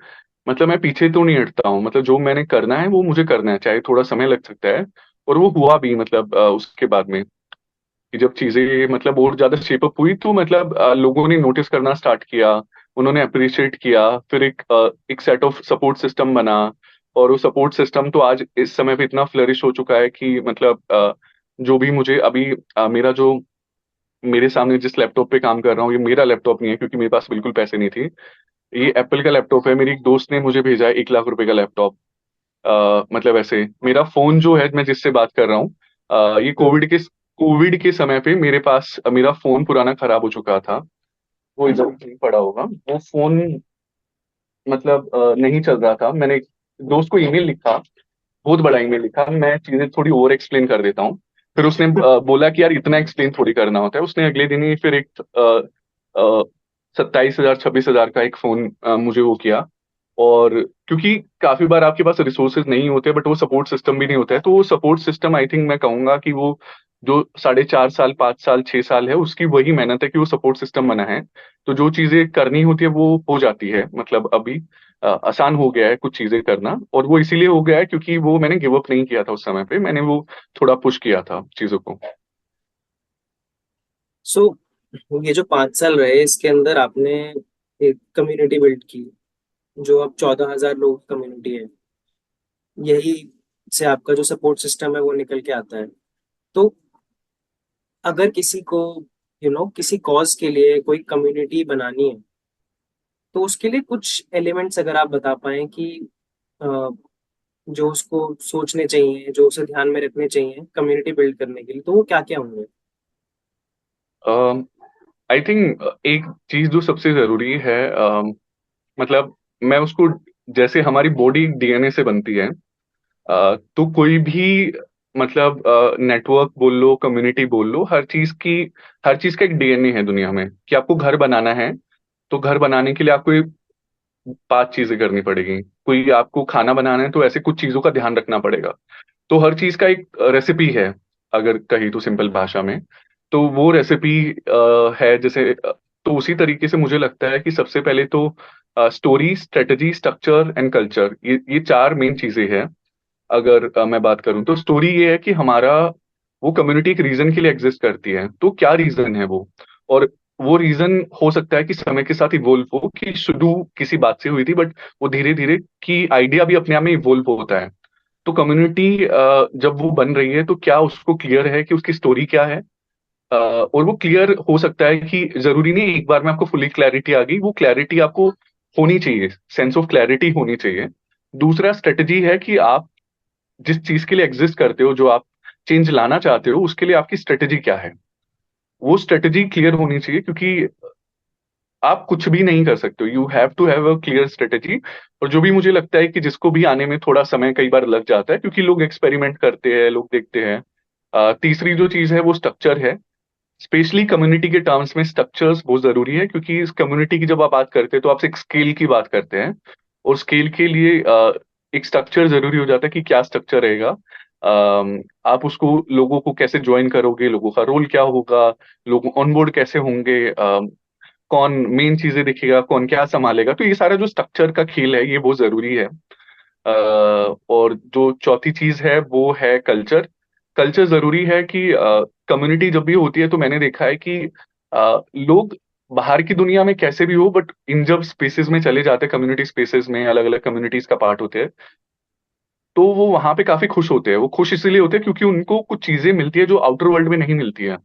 मतलब मैं पीछे तो नहीं हटता हूँ। मतलब जो मैंने करना है वो मुझे करना है, चाहे थोड़ा समय लग सकता है। और वो हुआ भी, मतलब उसके बाद में कि जब चीजें मतलब और ज्यादा शेप अप हुई, तो मतलब लोगों ने नोटिस करना स्टार्ट किया, उन्होंने अप्रिशिएट किया। फिर एक सेट ऑफ सपोर्ट सिस्टम बना। और वो सपोर्ट सिस्टम तो आज इस समय पे इतना फ्लरिश हो चुका है कि मतलब जो भी मुझे अभी मेरा जो मेरे सामने जिस लैपटॉप पे काम कर रहा हूँ, ये मेरा लैपटॉप नहीं है क्योंकि मेरे पास बिल्कुल पैसे नहीं थे। ये एप्पल का लैपटॉप है, मेरी एक दोस्त ने मुझे भेजा है 1 लाख रुपए का लैपटॉप। मतलब ऐसे मेरा फोन जो है, मैं जिससे बात कर रहा हूँ, ये हम्म। कोविड के समय पे मेरे पास मेरा फोन पुराना खराब हो चुका था। वो इधर कहीं पड़ा होगा वो फोन। मतलब नहीं चल रहा था। मैंने एक दोस्त को ईमेल लिखा, बहुत बड़ा ईमेल लिखा, मैं चीजें थोड़ी ओवर एक्सप्लेन कर देता हूँ। फिर उसने बोला कि यार इतना एक्सप्लेन थोड़ी करना होता है। उसने अगले दिन ही फिर एक 27,000 26,000 का एक फोन मुझे वो किया। और क्योंकि काफी बार आपके पास रिसोर्सेज नहीं होते, बट वो सपोर्ट सिस्टम भी नहीं होता है, तो वो सपोर्ट सिस्टम आई थिंक मैं कहूंगा कि वो जो 4.5 साल 5 साल 6 साल है उसकी वही मेहनत है कि वो सपोर्ट सिस्टम बना है। तो जो चीजें करनी होती है वो हो जाती है। मतलब अभी आसान हो गया है कुछ चीजें करना, और वो इसीलिए हो गया है क्योंकि वो मैंने गिव अप नहीं किया था उस समय पे, मैंने वो थोड़ा पुश किया था चीजों को। सो ये जो 5 साल रहे, इसके अंदर आपने एक कम्युनिटी बिल्ड की, जो अब 14,000 लोगों की कम्युनिटी है। यही से आपका जो सपोर्ट सिस्टम है वो निकल के आता है। तो अगर किसी को किसी कॉज के लिए कोई कम्युनिटी बनानी है, तो उसके लिए कुछ एलिमेंट्स अगर आप बता पाएं कि अ, जो उसको सोचने चाहिए, जो उसे ध्यान में रखने चाहिए कम्युनिटी बिल्ड करने के लिए, तो वो क्या क्या होंगे? आई थिंक एक चीज जो सबसे जरूरी है, मतलब मैं उसको, जैसे हमारी बॉडी डीएनए से बनती है, तो कोई भी मतलब नेटवर्क बोल लो, कम्युनिटी बोल लो, हर चीज का एक डीएनए है दुनिया में। कि आपको घर बनाना है, तो घर बनाने के लिए आपको ये 5 चीजें करनी पड़ेगी। कोई आपको खाना बनाना है तो ऐसे कुछ चीजों का ध्यान रखना पड़ेगा। तो हर चीज का एक रेसिपी है, अगर कही तो सिंपल भाषा में। तो वो रेसिपी है जैसे तो उसी तरीके से मुझे लगता है कि सबसे पहले तो story, strategy, structure and culture, ये 4 मेन चीजें हैं। अगर मैं बात करूं तो स्टोरी ये है कि हमारा वो कम्युनिटी एक रीजन के लिए एग्जिस्ट करती है, तो क्या रीजन है वो। और वो रीजन हो सकता है कि समय के साथ इवोल्व हो, कि शुरू किसी बात से हुई थी बट वो धीरे धीरे की आइडिया भी अपने आप में इवोल्व होता है। तो कम्युनिटी जब वो बन रही है तो क्या उसको क्लियर है कि उसकी स्टोरी क्या है। और वो क्लियर हो सकता है कि जरूरी नहीं एक बार में आपको फुली क्लैरिटी आ गई, वो क्लैरिटी आपको होनी चाहिए, सेंस ऑफ क्लैरिटी होनी चाहिए। दूसरा स्ट्रेटजी है कि आप जिस चीज के लिए एग्जिस्ट करते हो, जो आप चेंज लाना चाहते हो, उसके लिए आपकी स्ट्रेटजी क्या है। वो स्ट्रेटजी क्लियर होनी चाहिए, क्योंकि आप कुछ भी नहीं कर सकते हो, you have to have a clear strategy. और जो भी मुझे लगता है कि जिसको भी आने में थोड़ा समय कई बार लग जाता है, क्योंकि लोग एक्सपेरिमेंट करते हैं, लोग देखते हैं। तीसरी जो चीज है वो स्ट्रक्चर है। स्पेशली कम्युनिटी के टर्म्स में स्ट्रक्चर्स बहुत जरूरी है, क्योंकि इस कम्युनिटी की जब आप बात करते हैं तो आपसे एक स्केल की बात करते हैं। और स्केल के लिए एक स्ट्रक्चर जरूरी हो जाता है कि क्या स्ट्रक्चर रहेगा। आप उसको लोगों को कैसे ज्वाइन करोगे, लोगों का रोल क्या होगा, लोग ऑनबोर्ड कैसे होंगे, कौन मेन चीजें दिखेगा, कौन क्या संभालेगा। तो ये सारा जो स्ट्रक्चर का खेल है ये बहुत जरूरी है। और जो चौथी चीज है वो है कल्चर। कल्चर जरूरी है कि कम्युनिटी जब भी होती है तो मैंने देखा है कि लोग बाहर की दुनिया में कैसे भी हो, बट इन जब स्पेसेस में चले जाते हैं, कम्युनिटी स्पेसेस में अलग अलग कम्युनिटीज का पार्ट होते हैं, तो वो वहां पे काफी खुश होते हैं। वो खुश इसलिए होते हैं क्योंकि उनको कुछ चीजें मिलती है जो आउटर वर्ल्ड में नहीं मिलती है।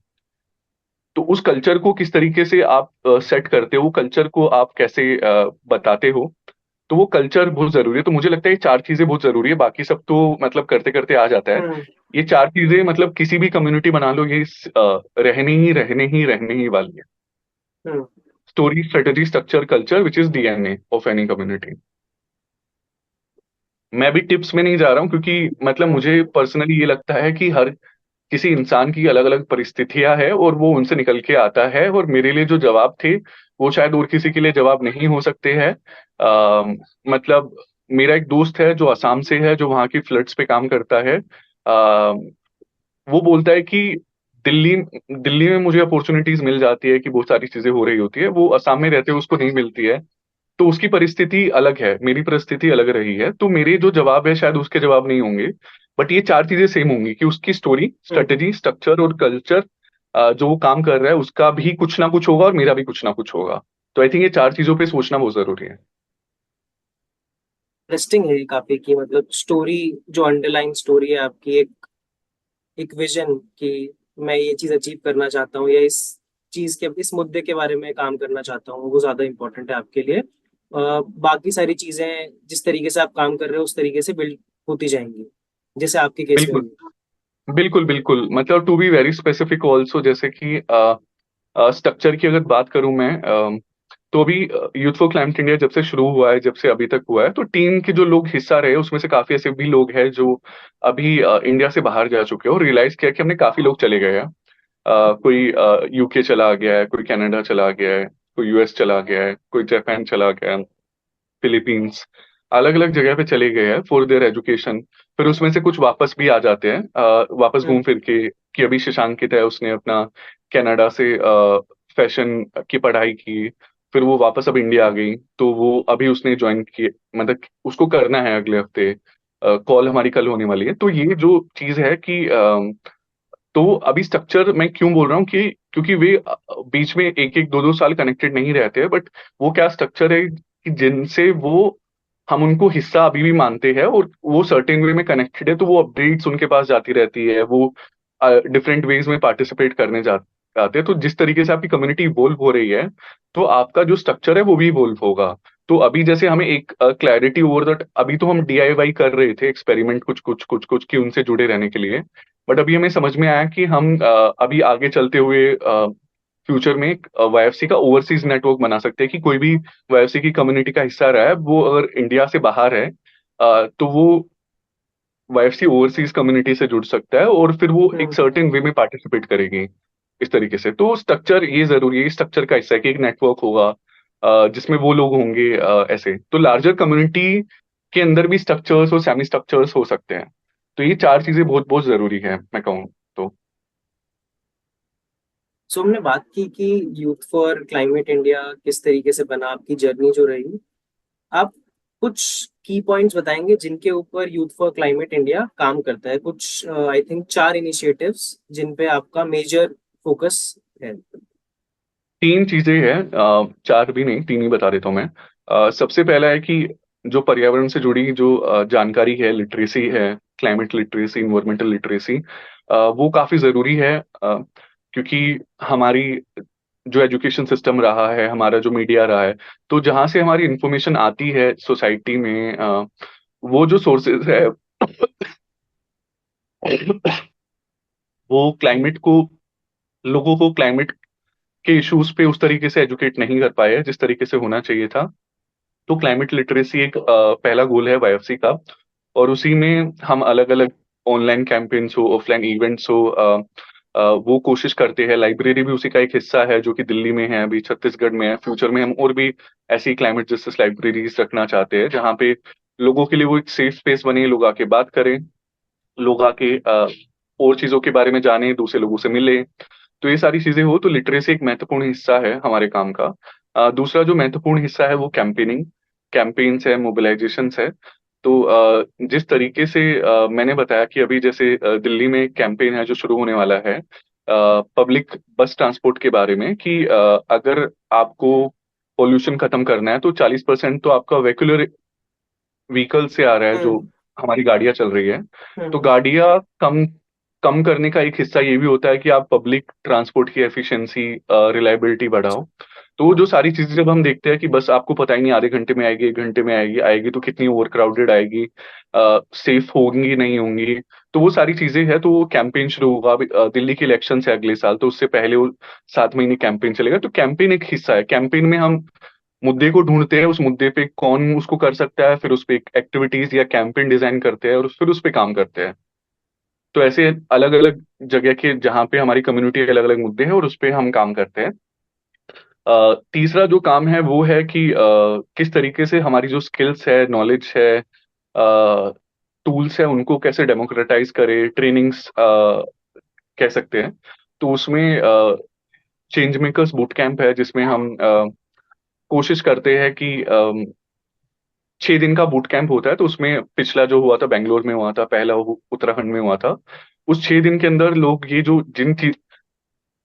तो उस कल्चर को किस तरीके से आप सेट करते हो, कल्चर को आप कैसे बताते हो, तो वो कल्चर बहुत जरूरी है। तो मुझे लगता है ये 4 चीजें बहुत जरूरी है, बाकी सब तो मतलब करते करते आ जाता है। हम्म। ये 4 चीजें मतलब किसी भी कम्युनिटी बना लो, ये रहने ही वाली है। Hmm. Story, strategy, structure, culture, which is DNA of any community. मैं भी टिप्स में नहीं जा रहा हूँ, क्योंकि मतलब हम्म। मुझे पर्सनली ये लगता है कि हर किसी इंसान की अलग अलग परिस्थितियां हैं और वो उनसे निकल के आता है। और मेरे लिए जो जवाब थे वो शायद और किसी के लिए जवाब नहीं हो सकते हैं। मतलब मेरा एक दोस्त है जो असम से है, जो वहाँ की फ्लड्स पे काम करता है। वो बोलता है कि दिल्ली दिल्ली में मुझे अपॉर्चुनिटीज मिल जाती है, कि बहुत सारी चीजें हो रही होती है, वो असम में रहते हुए उसको नहीं मिलती है। तो उसकी परिस्थिति अलग है, मेरी परिस्थिति अलग रही है, तो मेरे जो जवाब है शायद उसके जवाब नहीं होंगे। बट ये 4 चीजें सेम होंगी, कि उसकी स्टोरी, हम्म। स्ट्रेटेजी, स्ट्रक्चर और कल्चर, जो वो काम कर रहा है उसका भी कुछ ना कुछ होगा और मेरा भी कुछ ना कुछ होगा। तो आई थिंक ये 4 चीजों पे सोचना बहुत जरूरी है। इंटरेस्टिंग है ये काफी, कि मतलब स्टोरी, जो अंडरलाइन स्टोरी है आपकी, एक एक विजन कि मैं ये चीज अचीव करना चाहता हूँ, या चीज के इस मुद्दे के बारे में काम करना चाहता हूँ, वो ज्यादा इंपॉर्टेंट है आपके लिए। बाकी सारी चीजें जिस तरीके से आप काम कर रहे हो उस तरीके से बिल्ड होती जाएंगी, जैसे आपके केस में बिल्कुल, हुई। बिल्कुल, बिल्कुल, मतलब to be very specific also, जैसे कि स्ट्रक्चर की अगर बात करूं मैं, तो अभी यूथ फॉर क्लाइमेट इंडिया जब से शुरू हुआ है, जब से अभी तक हुआ है, तो टीम के जो लोग हिस्सा रहे उसमें से काफी ऐसे भी लोग हैं जो अभी इंडिया से बाहर जा चुके हैं और रियलाइज किया कि हमने काफी लोग चले गए हैं। कोई यूके चला गया है, कोई कनाडा चला गया है, कोई यूएस चला गया है, कोई जापान चला गया है, फिलीपींस, अलग अलग जगह पे चले गए हैं फॉर देयर एजुकेशन। फिर उसमें से कुछ वापस भी आ जाते हैं, वापस हम्म। घूम फिर के। कि अभी शशांकित है, उसने अपना कनाडा से फैशन की पढ़ाई की, फिर वो वापस अब इंडिया आ गई, तो वो अभी उसने ज्वाइन किए, मतलब उसको करना है अगले हफ्ते। कॉल हमारी कल होने वाली है। तो ये जो चीज है कि तो अभी स्ट्रक्चर मैं क्यों बोल रहा हूँ कि क्योंकि वे बीच में एक एक दो दो साल कनेक्टेड नहीं रहते हैं, बट वो क्या स्ट्रक्चर है कि जिनसे वो हम उनको हिस्सा अभी भी मानते हैं और वो सर्टेन वे में कनेक्टेड है, तो वो अपडेट्स उनके पास जाती रहती है, वो डिफरेंट वेज में पार्टिसिपेट आते हैं, तो जिस तरीके से आपकी कम्युनिटी इवोल्व हो रही है, तो आपका जो स्ट्रक्चर है वो भी इवोल्व होगा। तो अभी जैसे हमें एक क्लैरिटी ओवर दैट, अभी तो हम डीआईवाई कर रहे थे एक्सपेरिमेंट कुछ कुछ कुछ कुछ कि उनसे जुड़े रहने के लिए, बट अभी हमें समझ में आया कि हम अभी आगे चलते हुए फ्यूचर में एक वाईएफसी का ओवरसीज नेटवर्क बना सकते हैं, कि कोई भी वाईएफसी की कम्युनिटी का हिस्सा रहा है, वो अगर इंडिया से बाहर है तो वो वाईएफसी ओवरसीज कम्युनिटी से जुड़ सकता है, और फिर वो एक हम्म। सर्टेन वे में पार्टिसिपेट करेगी इस तरीके से। तो स्ट्रक्चर ये जरूरी है, स्ट्रक्चर का हिस्सा है कि एक नेटवर्क होगा जिसमें वो लोग होंगे, ऐसे तो लार्जर कम्युनिटी के अंदर भी स्ट्रक्चर्स और सेमी स्ट्रक्चर्स हो सकते हैं। तो ये चार चीजें बहुत बहुत जरूरी है, मैं कहूँ तो। सो हमने बात की कि यूथ फॉर क्लाइमेट इंडिया किस तरीके से बना, आपकी जर्नी जो रही। आप कुछ की पॉइंट्स बताएंगे जिनके ऊपर यूथ फॉर क्लाइमेट इंडिया काम करता है, कुछ आई थिंक 4 इनिशिएटिव्स जिन पे आपका मेजर फोकस है। तीन चीजें हैं, चार भी नहीं, तीन ही बता देता हूँ मैं। सबसे पहला है कि जो पर्यावरण से जुड़ी जो जानकारी है, लिटरेसी है, क्लाइमेट लिटरेसी, इन्वायरमेंटल लिटरेसी, वो काफी जरूरी है, क्योंकि हमारी जो एजुकेशन सिस्टम रहा है, हमारा जो मीडिया रहा है, तो जहाँ से हमारी इंफॉर्मेशन आती है सोसाइटी में, वो जो सोर्सेज है वो क्लाइमेट को, लोगों को क्लाइमेट के इश्यूज पे उस तरीके से एजुकेट नहीं कर पाए हैं जिस तरीके से होना चाहिए था। तो क्लाइमेट लिटरेसी एक पहला गोल है वाईएफसी का, और उसी में हम अलग अलग ऑनलाइन कैंपेन्स हो, ऑफलाइन इवेंट्स हो, वो कोशिश करते हैं। लाइब्रेरी भी उसी का एक हिस्सा है, जो कि दिल्ली में है, अभी छत्तीसगढ़ में है। फ्यूचर में हम और भी ऐसी क्लाइमेट जस्टिस लाइब्रेरीज रखना चाहते हैं, जहाँ पे लोगों के लिए वो एक सेफ स्पेस बने, लोग आके बात करें, लोग आके और चीजों के बारे में जाने, दूसरे लोगों से मिले। तो ये सारी चीजें हो, तो लिटरेसी एक महत्वपूर्ण हिस्सा है हमारे काम का। दूसरा जो महत्वपूर्ण हिस्सा है वो कैंपेनिंग, कैंपेन्स है, मोबिलाइजेशंस है। तो जिस तरीके से मैंने बताया कि अभी जैसे दिल्ली में एक कैंपेन है जो शुरू होने वाला है पब्लिक बस ट्रांसपोर्ट के बारे में, कि अगर आपको पोल्यूशन खत्म करना है तो 40% तो आपका वेहिकुलर व्हीकल से आ रहा है, जो हम्म। हमारी गाड़ियां चल रही है। तो हम्म। गाड़ियां कम कम करने का एक हिस्सा ये भी होता है कि आप पब्लिक ट्रांसपोर्ट की एफिशिएंसी, रिलायबिलिटी बढ़ाओ। तो वो जो सारी चीजें जब हम देखते हैं कि बस आपको पता ही नहीं आधे घंटे में आएगी, 1 घंटे में आएगी, आएगी तो कितनी ओवर क्राउडेड आएगी, सेफ होंगी नहीं होंगी, तो वो सारी चीजें हैं। तो वो कैंपेन शुरू होगा अभी, दिल्ली के इलेक्शन है अगले साल, तो उससे पहले वो 7 महीने कैंपेन चलेगा। तो कैंपेन एक हिस्सा है, कैंपेन में हम मुद्दे को ढूंढते हैं, उस मुद्दे पे कौन उसको कर सकता है, फिर उस पे एक एक्टिविटीज या कैंपेन डिजाइन करते हैं, और फिर उस पे काम करते हैं। तो ऐसे अलग अलग जगह के जहाँ पे हमारी कम्युनिटी के अलग अलग मुद्दे हैं, और उस पे हम काम करते हैं। तीसरा जो काम है वो है कि किस तरीके से हमारी जो स्किल्स है, नॉलेज है, टूल्स है, उनको कैसे डेमोक्रेटाइज करे, ट्रेनिंग्स कह सकते हैं। तो उसमें चेंज मेकर्स बूट कैंप है, जिसमें हम कोशिश करते हैं कि 6 दिन का बूट कैंप होता है। तो उसमें पिछला जो हुआ था बेंगलोर में हुआ था, पहला वो उत्तराखंड में हुआ था। उस 6 दिन के अंदर लोग ये जो जिन चीज,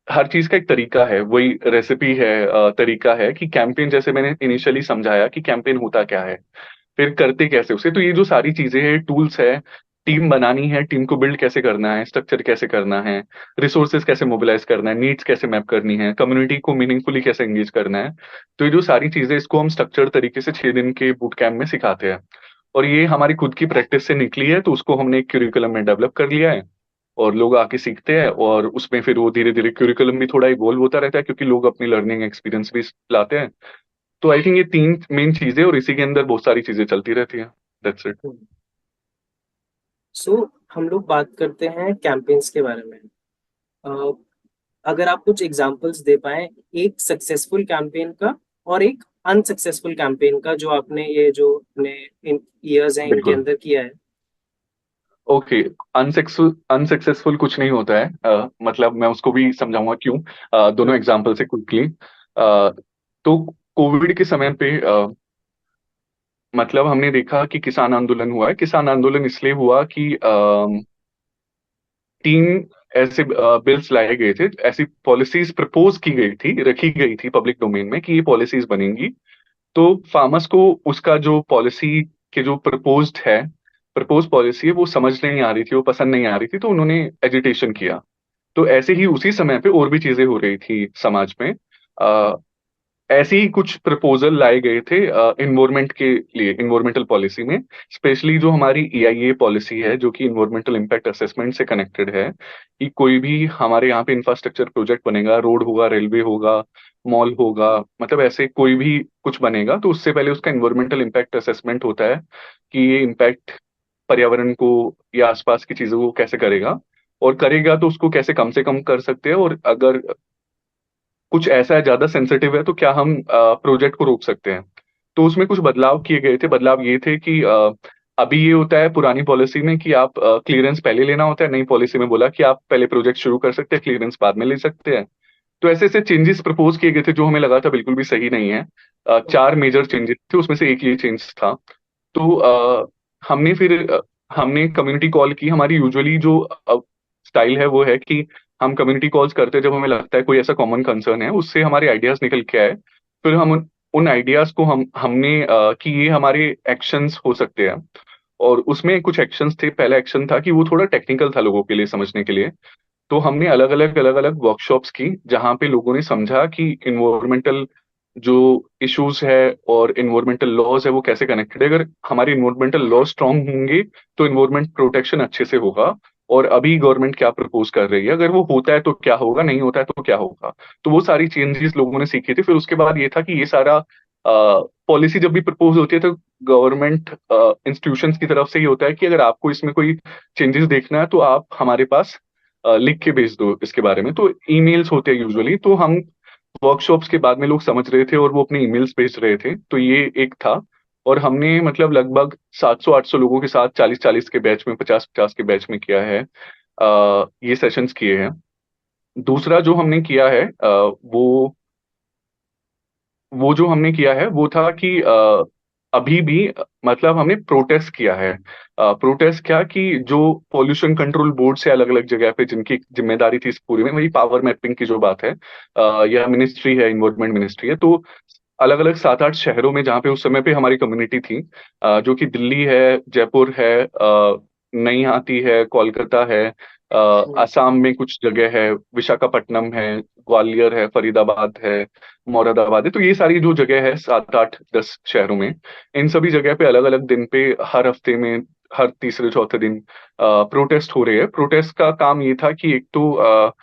हर चीज का एक तरीका है, वही रेसिपी है, तरीका है कि कैंपेन, जैसे मैंने इनिशियली समझाया कि कैंपेन होता क्या है, फिर करते कैसे उसे। तो ये जो सारी चीजें हैं, टूल्स है, टीम बनानी है, टीम को बिल्ड कैसे करना है, स्ट्रक्चर कैसे करना है, रिसोर्सेज कैसे मोबिलाइज करना है, नीड्स कैसे मैप करनी है, कम्युनिटी को मीनिंगफुली कैसे एंगेज करना है। तो ये जो सारी चीजें, इसको हम स्ट्रक्चर तरीके से 6 दिन के बूट कैंप में सिखाते हैं। और ये हमारी खुद की प्रैक्टिस से निकली है, तो उसको हमने एक क्यूरिकुलम में डेवलप कर लिया है, और लोग आके सीखते हैं। और उसमें फिर वो धीरे धीरे क्यूरिकुलम भी थोड़ा इवॉल्व होता रहता है, क्योंकि लोग अपनी लर्निंग एक्सपीरियंस भी लाते हैं। तो आई थिंक ये तीन मेन चीजें, और इसी के अंदर बहुत सारी चीजें चलती रहती हैं। That's it. सो हम लोग बात करते हैं कैंपेन्स के बारे में। अ, अगर आप कुछ एग्जांपल्स दे पाएं, एक सक्सेसफुल कैंपेन का और एक अनसक्सेसफुल कैंपेन का, जो आपने ये जो अपने इन ईयर्स हैं इनके बिल्कुल। अंदर किया है। ओके। अनसक्सेसफुल अनसक्सेसफुल कुछ नहीं होता है, मतलब मैं उसको भी समझाऊंगा क्यों। दोनों हम्म। एग्जांपल से क्विकली। तो कोविड के समय पे मतलब हमने देखा कि किसान आंदोलन हुआ है। किसान आंदोलन इसलिए हुआ कि 3 ऐसे बिल्स लाए गए थे, ऐसी पॉलिसीज प्रपोज की गई थी, रखी गई थी पब्लिक डोमेन में, कि ये पॉलिसीज बनेंगी। तो फार्मर्स को उसका जो पॉलिसी के जो प्रपोज पॉलिसी है वो समझ नहीं आ रही थी, वो पसंद नहीं आ रही थी, तो उन्होंने एजिटेशन किया। तो ऐसे ही उसी समय पे और भी चीजें हो रही थी समाज में। ऐसे ही कुछ प्रपोजल लाए गए थे इन्वायरमेंट के लिए, इन्वायरमेंटल पॉलिसी में। स्पेशली जो हमारी EIA पॉलिसी है, जो कि इन्वायरमेंटल इम्पैक्ट असेसमेंट से कनेक्टेड है, कि कोई भी हमारे यहाँ पे इंफ्रास्ट्रक्चर प्रोजेक्ट बनेगा, रोड होगा, रेलवे होगा, मॉल होगा, मतलब ऐसे कोई भी कुछ बनेगा, तो उससे पहले उसका इन्वायरमेंटल इम्पैक्ट असेसमेंट होता है कि ये इम्पैक्ट पर्यावरण को या आसपास की चीजों को कैसे करेगा, और करेगा तो उसको कैसे कम से कम कर सकते हैं, और अगर कुछ ऐसा है ज्यादा सेंसिटिव है तो क्या हम प्रोजेक्ट को रोक सकते हैं। तो उसमें कुछ बदलाव किए गए थे। बदलाव ये थे कि अभी ये होता है पुरानी पॉलिसी में कि आप क्लियरेंस पहले लेना होता है, नई पॉलिसी में बोला कि आप पहले प्रोजेक्ट शुरू कर सकते हैं, क्लियरेंस बाद में ले सकते हैं। तो ऐसे ऐसे चेंजेस प्रपोज किए गए थे जो हमें लगा था बिल्कुल भी सही नहीं है। चार मेजर चेंजेस थे, उसमें से एक ये चेंज था। तो हमने फिर हमने कम्युनिटी कॉल की। हमारी यूजुअली जो स्टाइल है वो है कि हम कम्युनिटी कॉल्स करते हैं जब हमें लगता है कोई ऐसा कॉमन कंसर्न है, उससे हमारे आइडियाज निकल के आए। फिर हम उन आइडियाज को हमने कि ये हमारे एक्शंस हो सकते हैं। और उसमें कुछ एक्शंस थे। पहला एक्शन था कि वो थोड़ा टेक्निकल था लोगों के लिए समझने के लिए। तो हमने अलग अलग वर्कशॉप्स की जहाँ पे लोगों ने समझा कि इन्वायरमेंटल जो इश्यूज है और इन्वायरमेंटल लॉज है वो कैसे कनेक्टेड है। अगर हमारे इन्वायरमेंटल लॉ स्ट्रांग होंगे तो इन्वायरमेंट प्रोटेक्शन अच्छे से होगा। और अभी गवर्नमेंट क्या प्रपोज कर रही है, अगर वो होता है तो क्या होगा, नहीं होता है तो क्या होगा। तो वो सारी चेंजेस लोगों ने सीखी थी। फिर उसके बाद ये था कि ये सारा पॉलिसी जब भी प्रपोज होती है तो गवर्नमेंट इंस्टीट्यूशंस की तरफ से ये होता है कि अगर आपको इसमें कोई चेंजेस देखना है तो आप हमारे पास लिख के भेज दो इसके बारे में। तो ईमेल्स होते हैं यूजुअली, तो हम वर्कशॉप्स के बाद में लोग समझ रहे थे और वो अपने ईमेल्स भेज रहे थे। तो ये एक था। और हमने मतलब लगभग 700-800 लोगों के साथ 40-40 के बैच में, 50-50 के बैच में किया है, ये सेशंस किए हैं। दूसरा जो हमने किया है वो जो हमने किया है वो था कि अभी भी मतलब हमने प्रोटेस्ट किया है। प्रोटेस्ट क्या कि जो पोल्यूशन कंट्रोल बोर्ड से अलग अलग जगह पे जिनकी जिम्मेदारी थी इस पूरी में, वही पावर मैपिंग की जो बात है, या मिनिस्ट्री है, इन्वायरमेंट मिनिस्ट्री है। तो अलग अलग 7-8 शहरों में जहाँ पे उस समय पे हमारी कम्युनिटी थी, जो कि दिल्ली है, जयपुर है, नई हाथी है, कोलकाता है, असम में कुछ जगह है, विशाखापट्टनम है, ग्वालियर है, फरीदाबाद है, मुरादाबाद है। तो ये सारी जो जगह है 7-8-10 शहरों में, इन सभी जगह पे अलग अलग दिन पे, हर हफ्ते में, हर तीसरे चौथे दिन प्रोटेस्ट हो रहे हैं। प्रोटेस्ट का काम ये था कि एक तो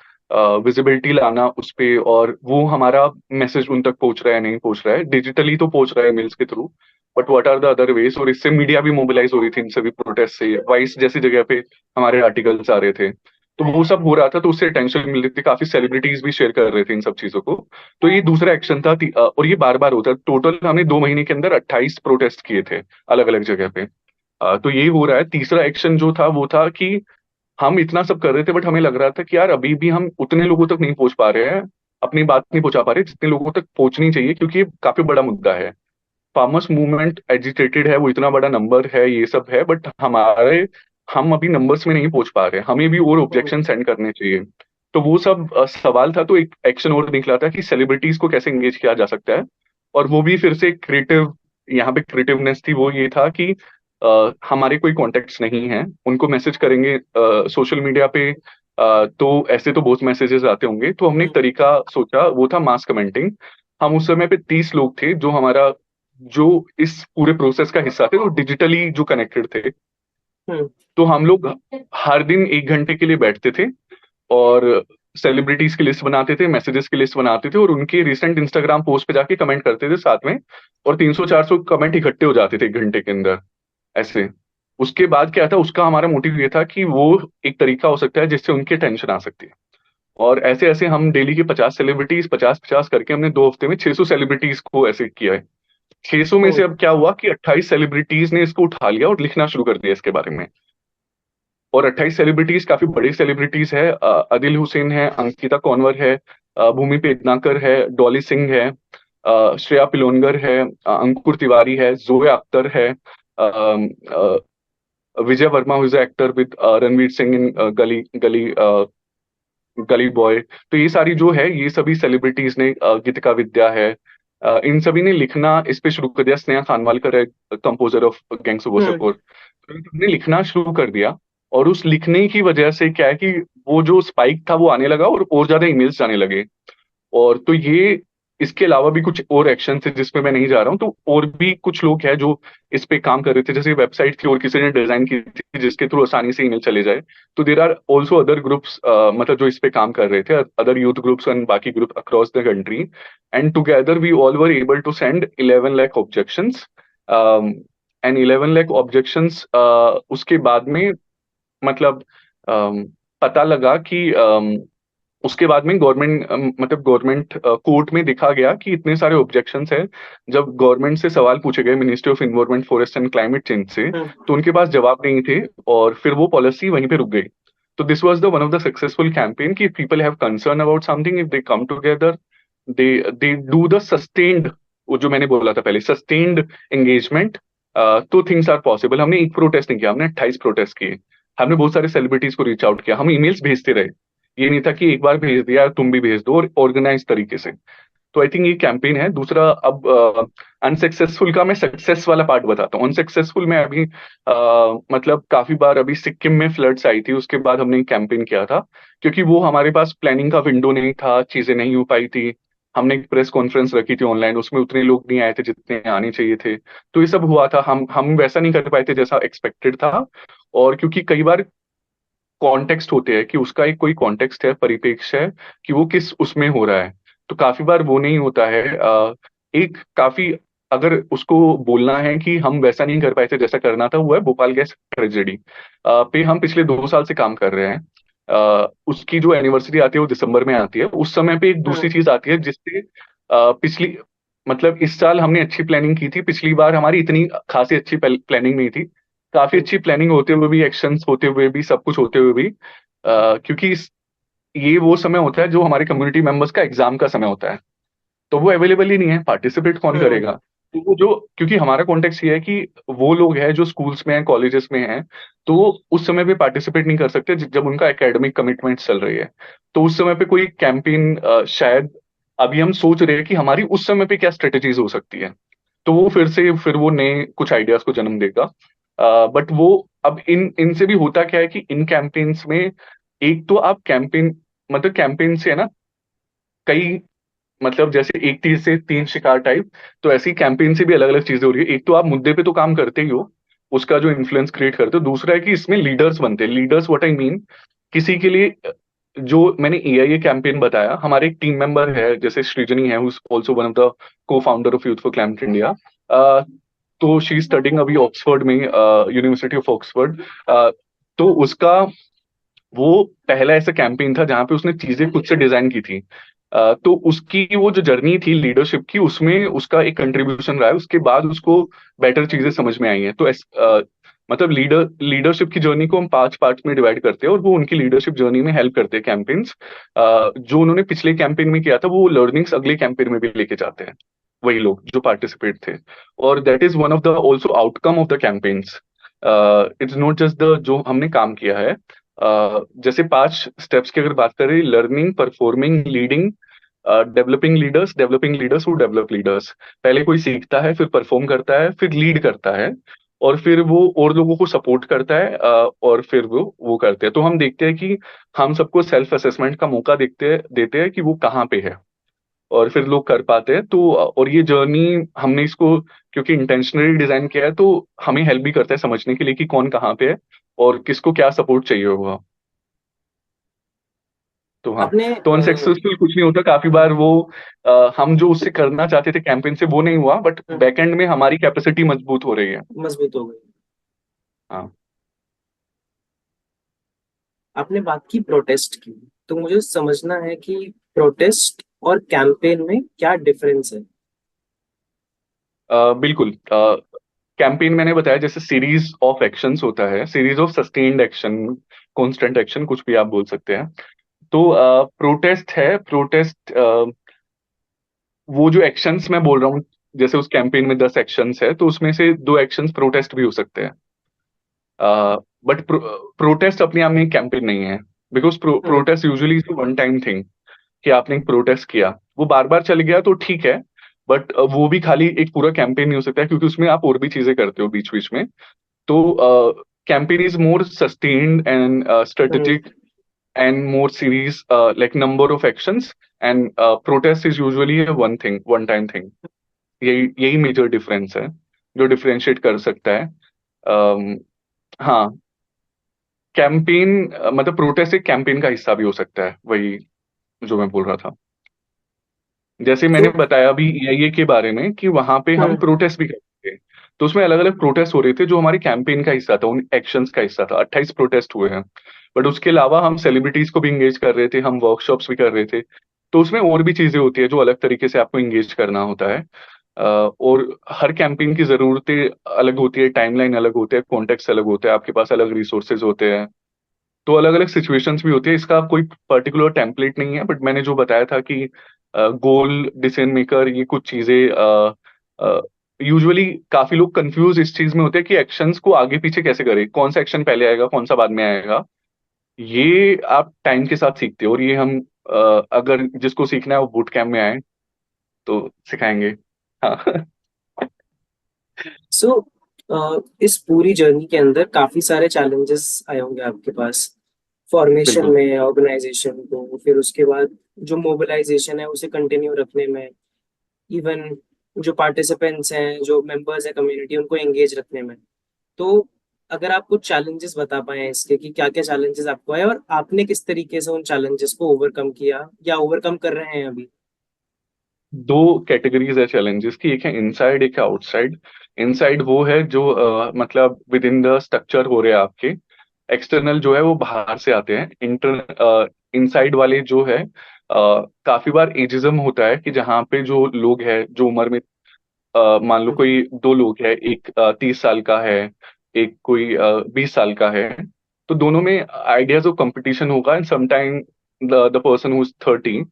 विजिबिलिटी लाना उस पे, और वो हमारा मैसेज उन तक पहुंच रहा है नहीं पहुंच रहा है। डिजिटली तो पहुंच रहा है मेल्स के through, but what are the other ways. और इससे मीडिया भी मोबिलाइज हो रही थी इन सभी प्रोटेस्ट से। वाइस जैसी जगह पे हमारे आर्टिकल्स आ रहे थे, तो वो सब हो रहा था, तो उससे टेंशन मिल रही थी। काफी सेलिब्रिटीज भी शेयर कर रहे थे इन सब चीजों को। तो ये दूसरा एक्शन था। और ये बार बार होता है। टोटल हमने 2 महीने के अंदर 28 प्रोटेस्ट किए थे अलग अलग जगह पे। तो ये हो रहा है। तीसरा एक्शन जो था वो था कि हम इतना सब कर रहे थे, बट हमें लग रहा था कि यार अभी भी हम उतने लोगों तक नहीं पहुंच पा रहे हैं, अपनी बात नहीं पहुंचा पा रहे जितने लोगों तक पहुंचनी चाहिए, क्योंकि ये काफी बड़ा मुद्दा है। फार्मर्स मूवमेंट एजिटेटेड है, वो इतना बड़ा नंबर है, ये सब है, बट हम अभी नंबर्स में नहीं पहुंच पा रहे। हमें भी और ऑब्जेक्शन सेंड करने चाहिए। तो वो सब सवाल था। तो एक एक्शन और निकला था कि सेलिब्रिटीज को कैसे एंगेज किया जा सकता है। और वो भी फिर से क्रिएटिव, यहाँ पे क्रिएटिवनेस थी। वो ये था कि हमारे कोई कॉन्टेक्ट्स नहीं है, उनको मैसेज करेंगे सोशल मीडिया पे, तो ऐसे तो बहुत मैसेजेस आते होंगे। तो हमने एक तरीका सोचा, वो था मास कमेंटिंग। हम उस समय पे 30 लोग थे जो इस पूरे प्रोसेस का हिस्सा थे, वो डिजिटली जो कनेक्टेड थे। हम्म। तो हम लोग हर दिन 1 घंटे के लिए बैठते थे और सेलिब्रिटीज की लिस्ट बनाते थे, मैसेजेस की लिस्ट बनाते थे, और उनके रिसेंट इंस्टाग्राम पोस्ट पे जाके कमेंट करते थे साथ में। और 300-400 कमेंट इकट्ठे हो जाते थे 1 घंटे के अंदर ऐसे। उसके बाद क्या था, उसका हमारा मोटिव ये था कि वो एक तरीका हो सकता है जिससे उनकी टेंशन आ सकती है। और ऐसे ऐसे हम डेली के 50 सेलिब्रिटीज, 50-50 करके हमने 2 हफ्ते में 600 सेलिब्रिटीज को ऐसे किया है। 600 में से अब क्या हुआ कि 28 सेलिब्रिटीज ने इसको उठा लिया और लिखना शुरू कर दिया इसके बारे में। और 28 सेलिब्रिटीज काफी बड़ी सेलिब्रिटीज है। आदिल हुसैन है, अंकिता कौनवर है, भूमि पेडनेकर है, डॉली सिंह है, श्रेया पिलोनगर है, अंकुर तिवारी है, जोया अख्तर है, Vijay Varma who's actor with Ranveer Singh in गली गली गली बॉय। तो ये सारी जो है, ये सभी सेलिब्रिटीज ने, गीतिका विद्या है, इन सभी ने लिखना इस पे शुरू कर दिया। स्नेहा खानवालकर है, कंपोजर ऑफ गैंग्स ऑफ हम्म। वासेपुर। तो इन्होंने लिखना शुरू कर दिया। और उस लिखने की वजह से क्या है कि वो जो स्पाइक था वो आने लगा और ज्यादा ईमेल्स जाने लगे। और तो ये इसके अलावा भी कुछ और एक्शन थे जिसपे मैं नहीं जा रहा हूँ, तो और भी कुछ लोग हैं जो इस पे काम कर रहे थे, जैसे वेबसाइट थी और किसी ने डिजाइन की थी जिसके थ्रू आसानी से ईमेल चले जाए। तो there are also other groups, मतलब जो इस पे काम कर रहे थे, अदर यूथ ग्रुप्स एंड बाकी group across the country. And together we all were able to send 11 lakh objections. And 11 lakh objections उसके बाद में, मतलब पता लगा कि उसके बाद में गवर्नमेंट, मतलब गवर्नमेंट कोर्ट में देखा गया कि इतने सारे ऑब्जेक्शंस हैं। जब गवर्नमेंट से सवाल पूछे गए, ministry of environment forest and climate change से, हम्म। तो उनके पास जवाब नहीं थे और फिर वो पॉलिसी वहीं पे रुक गई। तो this was the one of the successful campaign कि people have concern about something, if they come together, they they do the sustained, वो जो मैंने बोला था पहले, सस्टेन्ड एंगेजमेंट, तो थिंग्स आर पॉसिबल। हमने एक प्रोटेस्ट नहीं किया, हमने 28 प्रोटेस्ट किए। हमने बहुत सारे सेलिब्रिटीज को रीच आउट किया, हम ईमेल्स भेजते रहे। ये नहीं था कि एक बार भेज दिया तुम भी भेज दो, और ऑर्गेनाइज तरीके से। तो आई थिंक ये कैंपेन है। दूसरा, अब अनसक्सेसफुल का मैं सक्सेस वाला पार्ट बताता हूँ। अनसक्सेसफुल में अभी मतलब काफी बार अभी सिक्किम में फ्लड्स आई थी, उसके बाद हमने कैंपेन किया था, क्योंकि वो हमारे पास प्लानिंग का विंडो नहीं था, चीजें नहीं हो पाई थी। हमने एक प्रेस कॉन्फ्रेंस रखी थी ऑनलाइन, उसमें उतने लोग नहीं आए थे जितने आने चाहिए थे। तो ये सब हुआ था, हम वैसा नहीं कर पाए थे जैसा एक्सपेक्टेड था। और क्योंकि कई बार कॉन्टेक्स्ट होते हैं कि उसका एक कोई कॉन्टेक्स्ट है, परिप्रेक्ष्य है कि वो किस उसमें हो रहा है, तो काफी बार वो नहीं होता है। एक काफी, अगर उसको बोलना है कि हम वैसा नहीं कर पाए थे जैसा करना था, हुआ है भोपाल गैस ट्रेजेडी पे हम पिछले 2 साल से काम कर रहे हैं। उसकी जो एनिवर्सरी आती है वो दिसंबर में आती है। उस समय पे एक दूसरी हम्म। चीज आती है जिससे पिछली, मतलब इस साल हमने अच्छी प्लानिंग की थी, पिछली बार हमारी इतनी खासी अच्छी प्लानिंग नहीं थी। काफी अच्छी प्लानिंग होते हुए भी, एक्शंस होते हुए भी, सब कुछ होते हुए भी, क्योंकि ये वो समय होता है जो हमारे कम्युनिटी मेंबर्स का एग्जाम का समय होता है, तो वो अवेलेबल ही नहीं है, पार्टिसिपेट कौन हम्म। करेगा। तो वो जो, क्योंकि हमारा कॉन्टेक्स्ट ये है कि वो लोग हैं जो स्कूल्स में हैं, कॉलेजेस में हैं, तो वो उस समय पे पार्टिसिपेट नहीं कर सकते जब उनका एकेडमिक कमिटमेंट चल रही है। तो उस समय पे कोई कैंपेन, शायद अभी हम सोच रहे हैं कि हमारी उस समय पे क्या स्ट्रेटेजीज हो सकती है। तो वो फिर वो नए कुछ आइडियाज को जन्म देगा। बट वो, अब इन इनसे भी होता क्या है कि इन कैंपेन्स में, एक तो आप कैंपेन, मतलब कैंपेन से है ना, कई, मतलब जैसे एक तीर से तीन शिकार टाइप, तो ऐसी कैंपेन से भी अलग अलग चीजें हो रही है। एक तो आप मुद्दे पे तो काम करते ही हो, उसका जो इन्फ्लुएंस क्रिएट करते हो। दूसरा है कि इसमें लीडर्स बनते हैं। लीडर्स व्हाट आई मीन, किसी के लिए, जो मैंने एआईए कैंपेन बताया, हमारे एक टीम मेंबर है जैसे सृजनी है, who is also one of the co founder of youth for climate India. तो शी स्टडिंग अभी ऑक्सफोर्ड में, यूनिवर्सिटी ऑफ ऑक्सफोर्ड। तो उसका वो पहला ऐसा कैंपेन था जहां पे उसने चीजें खुद से डिजाइन की थी। तो उसकी वो जो जर्नी थी लीडरशिप की, उसमें उसका एक कंट्रीब्यूशन रहा है। उसके बाद उसको बेटर चीजें समझ में आई हैं। तो मतलब लीडरशिप की जर्नी को हम 5 पार्ट में डिवाइड करते हैं, और वो उनकी लीडरशिप जर्नी में हेल्प करते हैं कैंपेन्स। जो उन्होंने पिछले कैंपेन में किया था, वो लर्निंग्स अगले कैंपेन में भी लेके जाते हैं वही लोग जो पार्टिसिपेट थे। और that is one of the also outcome of the campaigns. It's not just the जो हमने काम किया है। जैसे 5 स्टेप्स की अगर बात करें, learning, performing, leading, developing leaders who develop leaders. पहले कोई सीखता है, फिर परफॉर्म करता है, फिर लीड करता है, और फिर वो और लोगों को सपोर्ट करता है, और फिर वो करते हैं। तो हम देखते हैं कि हम सबको सेल्फ असेसमेंट का मौका देते हैं कि वो कहाँ पे है, और फिर लोग कर पाते हैं। तो और ये जर्नी हमने इसको क्योंकि इंटेंशनली डिजाइन किया है, तो हमें हेल्प भी करता है समझने के लिए कि कौन कहाँ पे है और किसको क्या सपोर्ट चाहिए होगा। तो हाँ, आपने तो अनसक्सेसफुल कुछ नहीं होता काफी बार वो, हम जो उससे करना चाहते थे कैंपेन से, वो नहीं हुआ, बट बैकएंड में हमारी कैपेसिटी मजबूत हो रही है। मजबूत हो गई। हाँ। आपने बात की प्रोटेस्ट की, तो मुझे समझना है कि प्रोटेस्ट और कैंपेन में क्या डिफरेंस है। बिल्कुल। कैंपेन मैंने बताया जैसे सीरीज ऑफ एक्शंस होता है, series of sustained action, constant action, कुछ भी आप बोल सकते हैं। तो प्रोटेस्ट है, प्रोटेस्ट वो जो एक्शंस मैं बोल रहा हूँ, जैसे उस कैंपेन में 10 एक्शंस है, तो उसमें से 2 एक्शंस प्रोटेस्ट भी हो सकते हैं। बट प्रोटेस्ट अपने आप में एक कैंपेन नहीं है, because hmm. Protest usually is one time thing. कि आपने एक प्रोटेस्ट किया, वो बार बार चल गया तो ठीक है, बट वो भी खाली एक पूरा कैंपेन नहीं हो सकता है, क्योंकि उसमें आप और भी चीजें करते हो बीच बीच में। तो campaign is more sustained and hmm. Strategic and more series, like number of actions, and protest is usually a one time thing. यही यही मेजर डिफरेंस है जो डिफरेंशिएट कर सकता है. अम, हाँ, कैंपेन, मतलब प्रोटेस्ट एक कैंपेन का हिस्सा भी हो सकता है, वही जो मैं बोल रहा था. जैसे मैंने तो बताया अभी ये के बारे में कि वहां पे हम हम्म, प्रोटेस्ट भी करते थे. तो उसमें अलग अलग प्रोटेस्ट हो रहे थे जो हमारी कैंपेन का हिस्सा था, उन एक्शंस का हिस्सा था. 28 प्रोटेस्ट हुए हैं. बट उसके अलावा हम सेलिब्रिटीज को भी इंगेज कर रहे थे, हम वर्कशॉप्स भी कर रहे थे. तो उसमें और भी चीजें होती है जो अलग तरीके से आपको इंगेज करना होता है. और हर कैंपेन की जरूरतें अलग होती है, टाइमलाइन अलग होते हैं, कॉन्टेक्स्ट अलग होता है, आपके पास अलग रिसोर्सेज होते हैं. तो अलग अलग सिचुएशंस भी होती है. इसका कोई पर्टिकुलर टेम्पलेट नहीं है, बट मैंने जो बताया था कि गोल, डिसीजन मेकर, ये कुछ चीजें यूजुअली काफी लोग कंफ्यूज इस चीज में होते हैं कि एक्शंस को आगे पीछे कैसे करें, कौन सा एक्शन पहले आएगा, कौन सा बाद में आएगा. ये आप टाइम के साथ सीखते हो, और ये हम अगर जिसको सीखना है वो बूट कैंप में आए तो सिखाएंगे. हाँ. सो इस पूरी जर्नी के अंदर काफी सारे चैलेंजेस आए होंगे आपके पास, फॉर्मेशन बिल्कुल. में ऑर्गेनाइजेशन को, फिर उसके बाद जो मोबिलाइजेशन है उसे कंटिन्यू रखने में, इवन जो पार्टिसिपेंट्स हैं, जो मेंबर्स हैं कम्युनिटी, उनको एंगेज रखने में. तो अगर आप कुछ चैलेंजेस बता पाए इसके कि क्या क्या चैलेंजेस आपको आए और आपने किस तरीके से उन चैलेंजेस को ओवरकम किया या ओवरकम कर रहे हैं अभी. दो कैटेगरीज है चैलेंजेस की, एक है इनसाइड, एक है आउटसाइड. इनसाइड वो है जो मतलब विद इन द स्ट्रक्चर हो रहे हैं आपके. एक्सटर्नल जो है वो बाहर से आते हैं. इनसाइड वाले जो है, काफी बार एजिज्म होता है कि जहाँ पे जो लोग हैं जो उम्र में, मान लो कोई दो लोग है, एक 30 साल का है, एक कोई 20 साल का है. तो दोनों में आइडियाज ऑफ कंपटीशन होगा, and sometime the person who is 30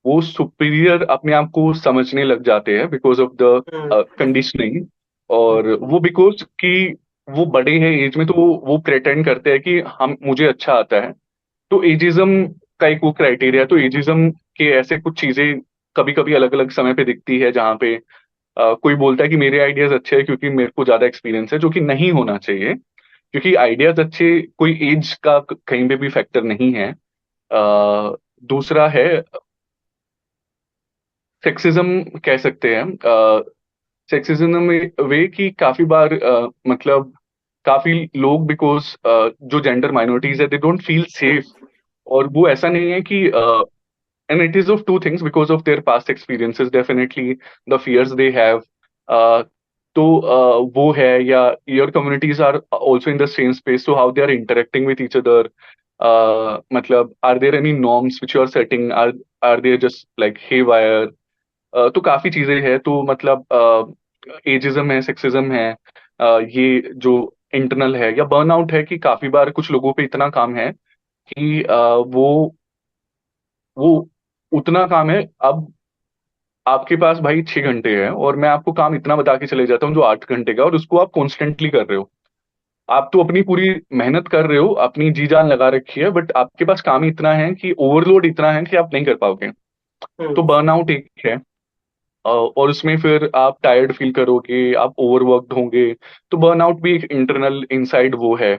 वो सुपीरियर अपने आप को समझने लग जाते हैं because of the hmm. Conditioning. और वो बिकॉज कि वो बड़े हैं एज में, तो वो प्रेटेंड करते हैं कि हम मुझे अच्छा आता है. तो एजिज्म का एक वो क्राइटेरिया, तो एजिज्म के ऐसे कुछ चीजें कभी कभी अलग अलग समय पे दिखती है, जहाँ पे कोई बोलता है कि मेरे आइडियाज अच्छे हैं क्योंकि मेरे को ज्यादा एक्सपीरियंस है, जो कि नहीं होना चाहिए. क्योंकि आइडियाज अच्छे, कोई एज का कहीं पे भी फैक्टर नहीं है. दूसरा है सेक्सिज्म, कह सकते हैं. सेक्सिज्म में वे कि काफी बार मतलब काफी लोग, बिकॉज जो जेंडर माइनॉरिटीज है, दे डोंट फील सेफ. और वो ऐसा नहीं है कि, and it is of two things, because of their past experiences, definitely the fears they have. uh, तो वो है, या your communities are also in the same space, so how they are interacting with each other. मतलब are there any norms which you are setting, are they just like haywire. तो काफी चीजें हैं. तो मतलब एजिज्म है, सेक्सिज्म है, ये जो इंटरनल है, या बर्नआउट है कि काफी बार कुछ लोगों पे इतना काम है कि वो उतना काम है. अब आपके पास भाई 6 घंटे है, और मैं आपको काम इतना बता के चले जाता हूँ जो 8 घंटे का, और उसको आप कॉन्स्टेंटली कर रहे हो. आप तो अपनी पूरी मेहनत कर रहे हो, अपनी जी जान लगा रखी है, बट आपके पास काम ही इतना है कि ओवरलोड इतना है कि आप नहीं कर पाओगे. तो हम्म. बर्नआउट एक है. और उसमें फिर आप टायर्ड फील करोगे, आप ओवरवर्कड होंगे. तो बर्नआउट भी एक इंटरनल इनसाइड वो है,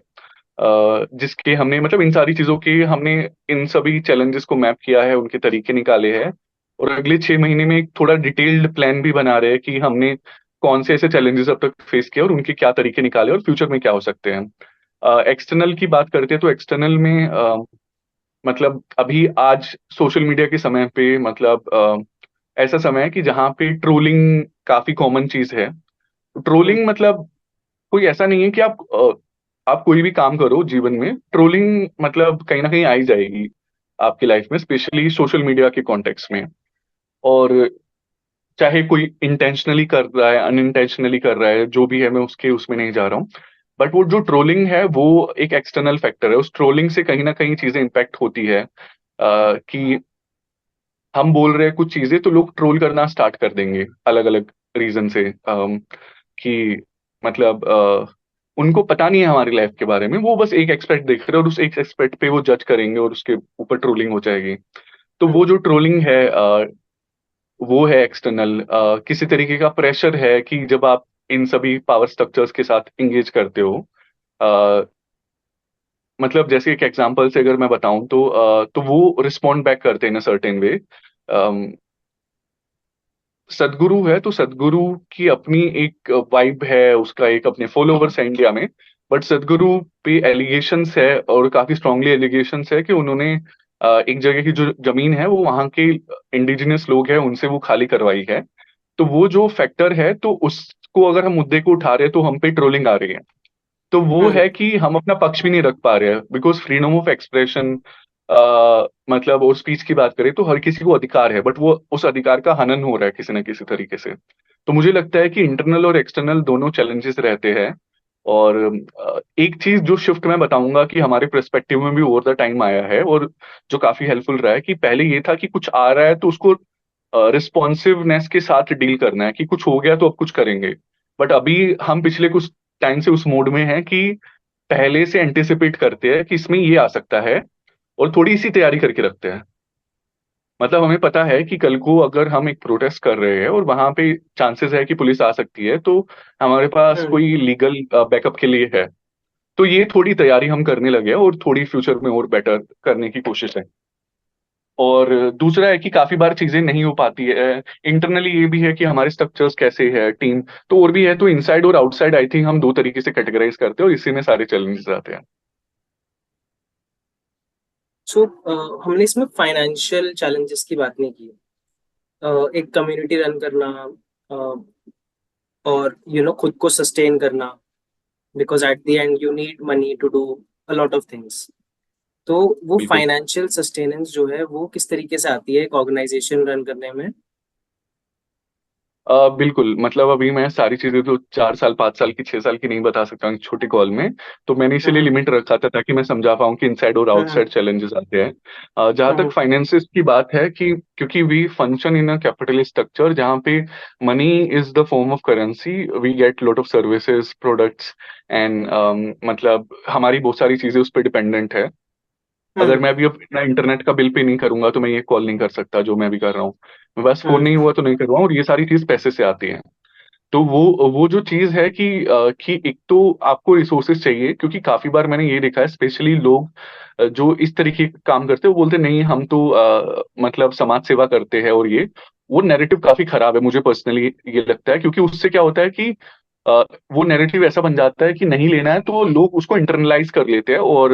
जिसके हमने, मतलब इन सारी चीजों के हमने इन सभी चैलेंजेस को मैप किया है, उनके तरीके निकाले हैं. और अगले 6 महीने में एक थोड़ा डिटेल्ड प्लान भी बना रहे हैं कि हमने कौन से ऐसे चैलेंजेस अब तक फेस किए और उनके क्या तरीके निकाले और फ्यूचर में क्या हो सकते हैं. एक्सटर्नल की बात करते हैं तो एक्सटर्नल में मतलब अभी आज सोशल मीडिया के समय पे, मतलब ऐसा समय है कि जहाँ पे ट्रोलिंग काफी कॉमन चीज है. हम्म. ट्रोलिंग मतलब कोई ऐसा नहीं है कि आप कोई भी काम करो जीवन में, ट्रोलिंग मतलब कहीं ना कहीं आ ही जाएगी आपकी लाइफ में, स्पेशली सोशल मीडिया के कॉन्टेक्स्ट में. और चाहे कोई इंटेंशनली कर रहा है, अनइंटेंशनली कर रहा है, जो भी है, मैं उसके उसमें नहीं जा रहा हूँ. बट वो जो ट्रोलिंग है वो एक एक्सटर्नल फैक्टर है. उस ट्रोलिंग से कहीं ना कहीं चीजें इम्पैक्ट होती है, कि हम बोल रहे हैं कुछ चीजें तो लोग ट्रोल करना स्टार्ट कर देंगे अलग अलग रीजन से. कि मतलब उनको पता नहीं है हमारी लाइफ के बारे में, वो बस एक एक्सपेक्ट देख रहे हैं और उस एक एक्सपेक्ट पे वो जज करेंगे और उसके ऊपर ट्रोलिंग हो जाएगी. तो वो हम्म. जो ट्रोलिंग है, वो है एक्सटर्नल. किसी तरीके का प्रेशर है कि जब आप इन सभी पावर स्ट्रक्चर्स के साथ इंगेज करते हो, मतलब जैसे एक एग्जांपल से अगर मैं बताऊं तो वो रिस्पॉन्ड बैक करते हैं इन अ सर्टेन वे। सदगुरु है तो सदगुरु की अपनी एक वाइब है, उसका एक अपने फॉलोवर्स है इंडिया में। बट सदगुरु पे एलिगेशंस है और काफी स्ट्रांगली एलिगेशंस है कि उन्होंने एक जगह की जो जमीन है वो वहाँ के इंडिजिनस लोग हैं उनसे वो खाली करवाई है। तो वो जो फैक्टर है तो उसको अगर हम मुद्दे को उठा रहे हैं तो हम पे ट्रोलिंग आ रही है। तो वो हम्म है कि हम अपना पक्ष भी नहीं रख पा रहे हैं बिकॉज फ्रीडम ऑफ एक्सप्रेशन मतलब और स्पीच की बात करें तो हर किसी को अधिकार है, बट वो उस अधिकार का हनन हो रहा है किसी न किसी तरीके से। तो मुझे लगता है कि इंटरनल और एक्सटर्नल दोनों चैलेंजेस रहते हैं। और एक चीज जो शिफ्ट मैं बताऊंगा कि हमारे पर्सपेक्टिव में भी ओवर द टाइम आया है और जो काफी हेल्पफुल रहा है कि पहले ये था कि कुछ आ रहा है तो उसको रिस्पॉन्सिवनेस के साथ डील करना है कि कुछ हो गया तो अब कुछ करेंगे। बट अभी हम पिछले कुछ टाइम से उस मोड में हैं कि पहले से एंटिसिपेट करते हैं कि इसमें ये आ सकता है और थोड़ी सी तैयारी करके रखते हैं। मतलब हमें पता है कि कल को अगर हम एक प्रोटेस्ट कर रहे हैं और वहां पे चांसेस है कि पुलिस आ सकती है तो हमारे पास हम्म। कोई लीगल बैकअप के लिए है। तो ये थोड़ी तैयारी हम करने लगे हैं और थोड़ी फ्यूचर में और बेटर करने की कोशिश है। और दूसरा है कि काफी बार चीजें नहीं हो पाती है इंटरनली। ये भी है कि हमारे स्ट्रक्चर्स कैसे है टीम, तो और भी है। तो इनसाइड और आउटसाइड आई थिंक हम दो तरीके से कैटेगराइज करते हैं और इसी में सारे चैलेंजेस आते हैं। सो हमने इसमें फाइनेंशियल चैलेंजेस की बात नहीं की। एक कम्युनिटी रन करना, uh, और खुद को सस्टेन करना, because at the end you need money to do a lot of things. तो वो बिल्कुल। फाइनेंशियल सस्टेनेंस जो है वो किस तरीके से आती है एक ऑर्गेनाइजेशन रन करने में? बिल्कुल, मतलब अभी मैं सारी चीजें तो 4 साल 5 साल की 6 साल की नहीं बता सकता हूँ एक छोटी कॉल में। तो मैंने इसीलिए हम्म लिमिट रखा था ताकि मैं समझा पाऊँ कि इनसाइड और हम्म आउटसाइड चैलेंजेस आते हैं। जहां तक हम्म फाइनेंसेस की बात है कि क्योंकि we function in a capitalist structure जहाँ पे money is the form of currency, we get lot of services products and मतलब हमारी बहुत सारी चीजें उस पर डिपेंडेंट है। अगर हम्म मैं अभी अपना इंटरनेट का बिल पे नहीं करूंगा तो मैं ये कॉल नहीं कर सकता जो मैं अभी कर रहा हूँ। मैं बस फोन हम्म नहीं हुआ तो नहीं कर रहा हूँ, और ये सारी चीज पैसे से आती है। तो वो जो चीज है कि एक तो आपको रिसोर्सेज चाहिए, क्योंकि काफी बार मैंने ये देखा है स्पेशली लोग जो इस तरीके का काम करते हैं वो बोलते नहीं हम तो मतलब समाज सेवा करते हैं। और ये वो नैरेटिव काफी खराब है मुझे पर्सनली ये लगता है, क्योंकि उससे क्या होता है कि अ, वो नैरेटिव ऐसा बन जाता है कि नहीं लेना है तो लोग उसको इंटरनलाइज कर लेते हैं। और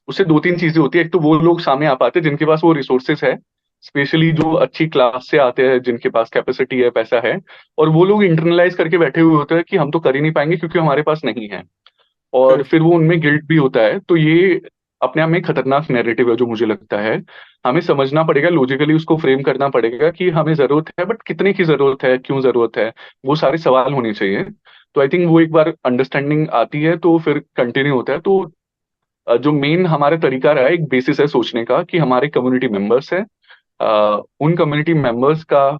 उससे दो तीन चीजें होती है। एक तो वो लोग सामने आ पाते हैं जिनके पास वो रिसोर्सेज है, स्पेशली जो अच्छी क्लास से आते हैं जिनके पास कैपेसिटी है पैसा है। और वो लोग इंटरनलाइज करके बैठे हुए होते हैं कि हम तो कर ही नहीं पाएंगे क्योंकि हमारे पास नहीं है। और हम्म फिर वो उनमें गिल्ट भी होता है। तो ये अपने आप में एक खतरनाक नैरेटिव है जो मुझे लगता है हमें समझना पड़ेगा, लॉजिकली उसको फ्रेम करना पड़ेगा कि हमें जरूरत है बट कितने की जरूरत है, क्यों जरूरत है, वो सारे सवाल होने चाहिए। तो आई थिंक वो एक बार अंडरस्टैंडिंग आती है तो फिर कंटिन्यू होता है। तो जो मेन हमारा तरीका रहा है, एक बेसिस है सोचने का कि हमारे कम्युनिटी मेंबर्स है, उन कम्युनिटी मेंबर्स का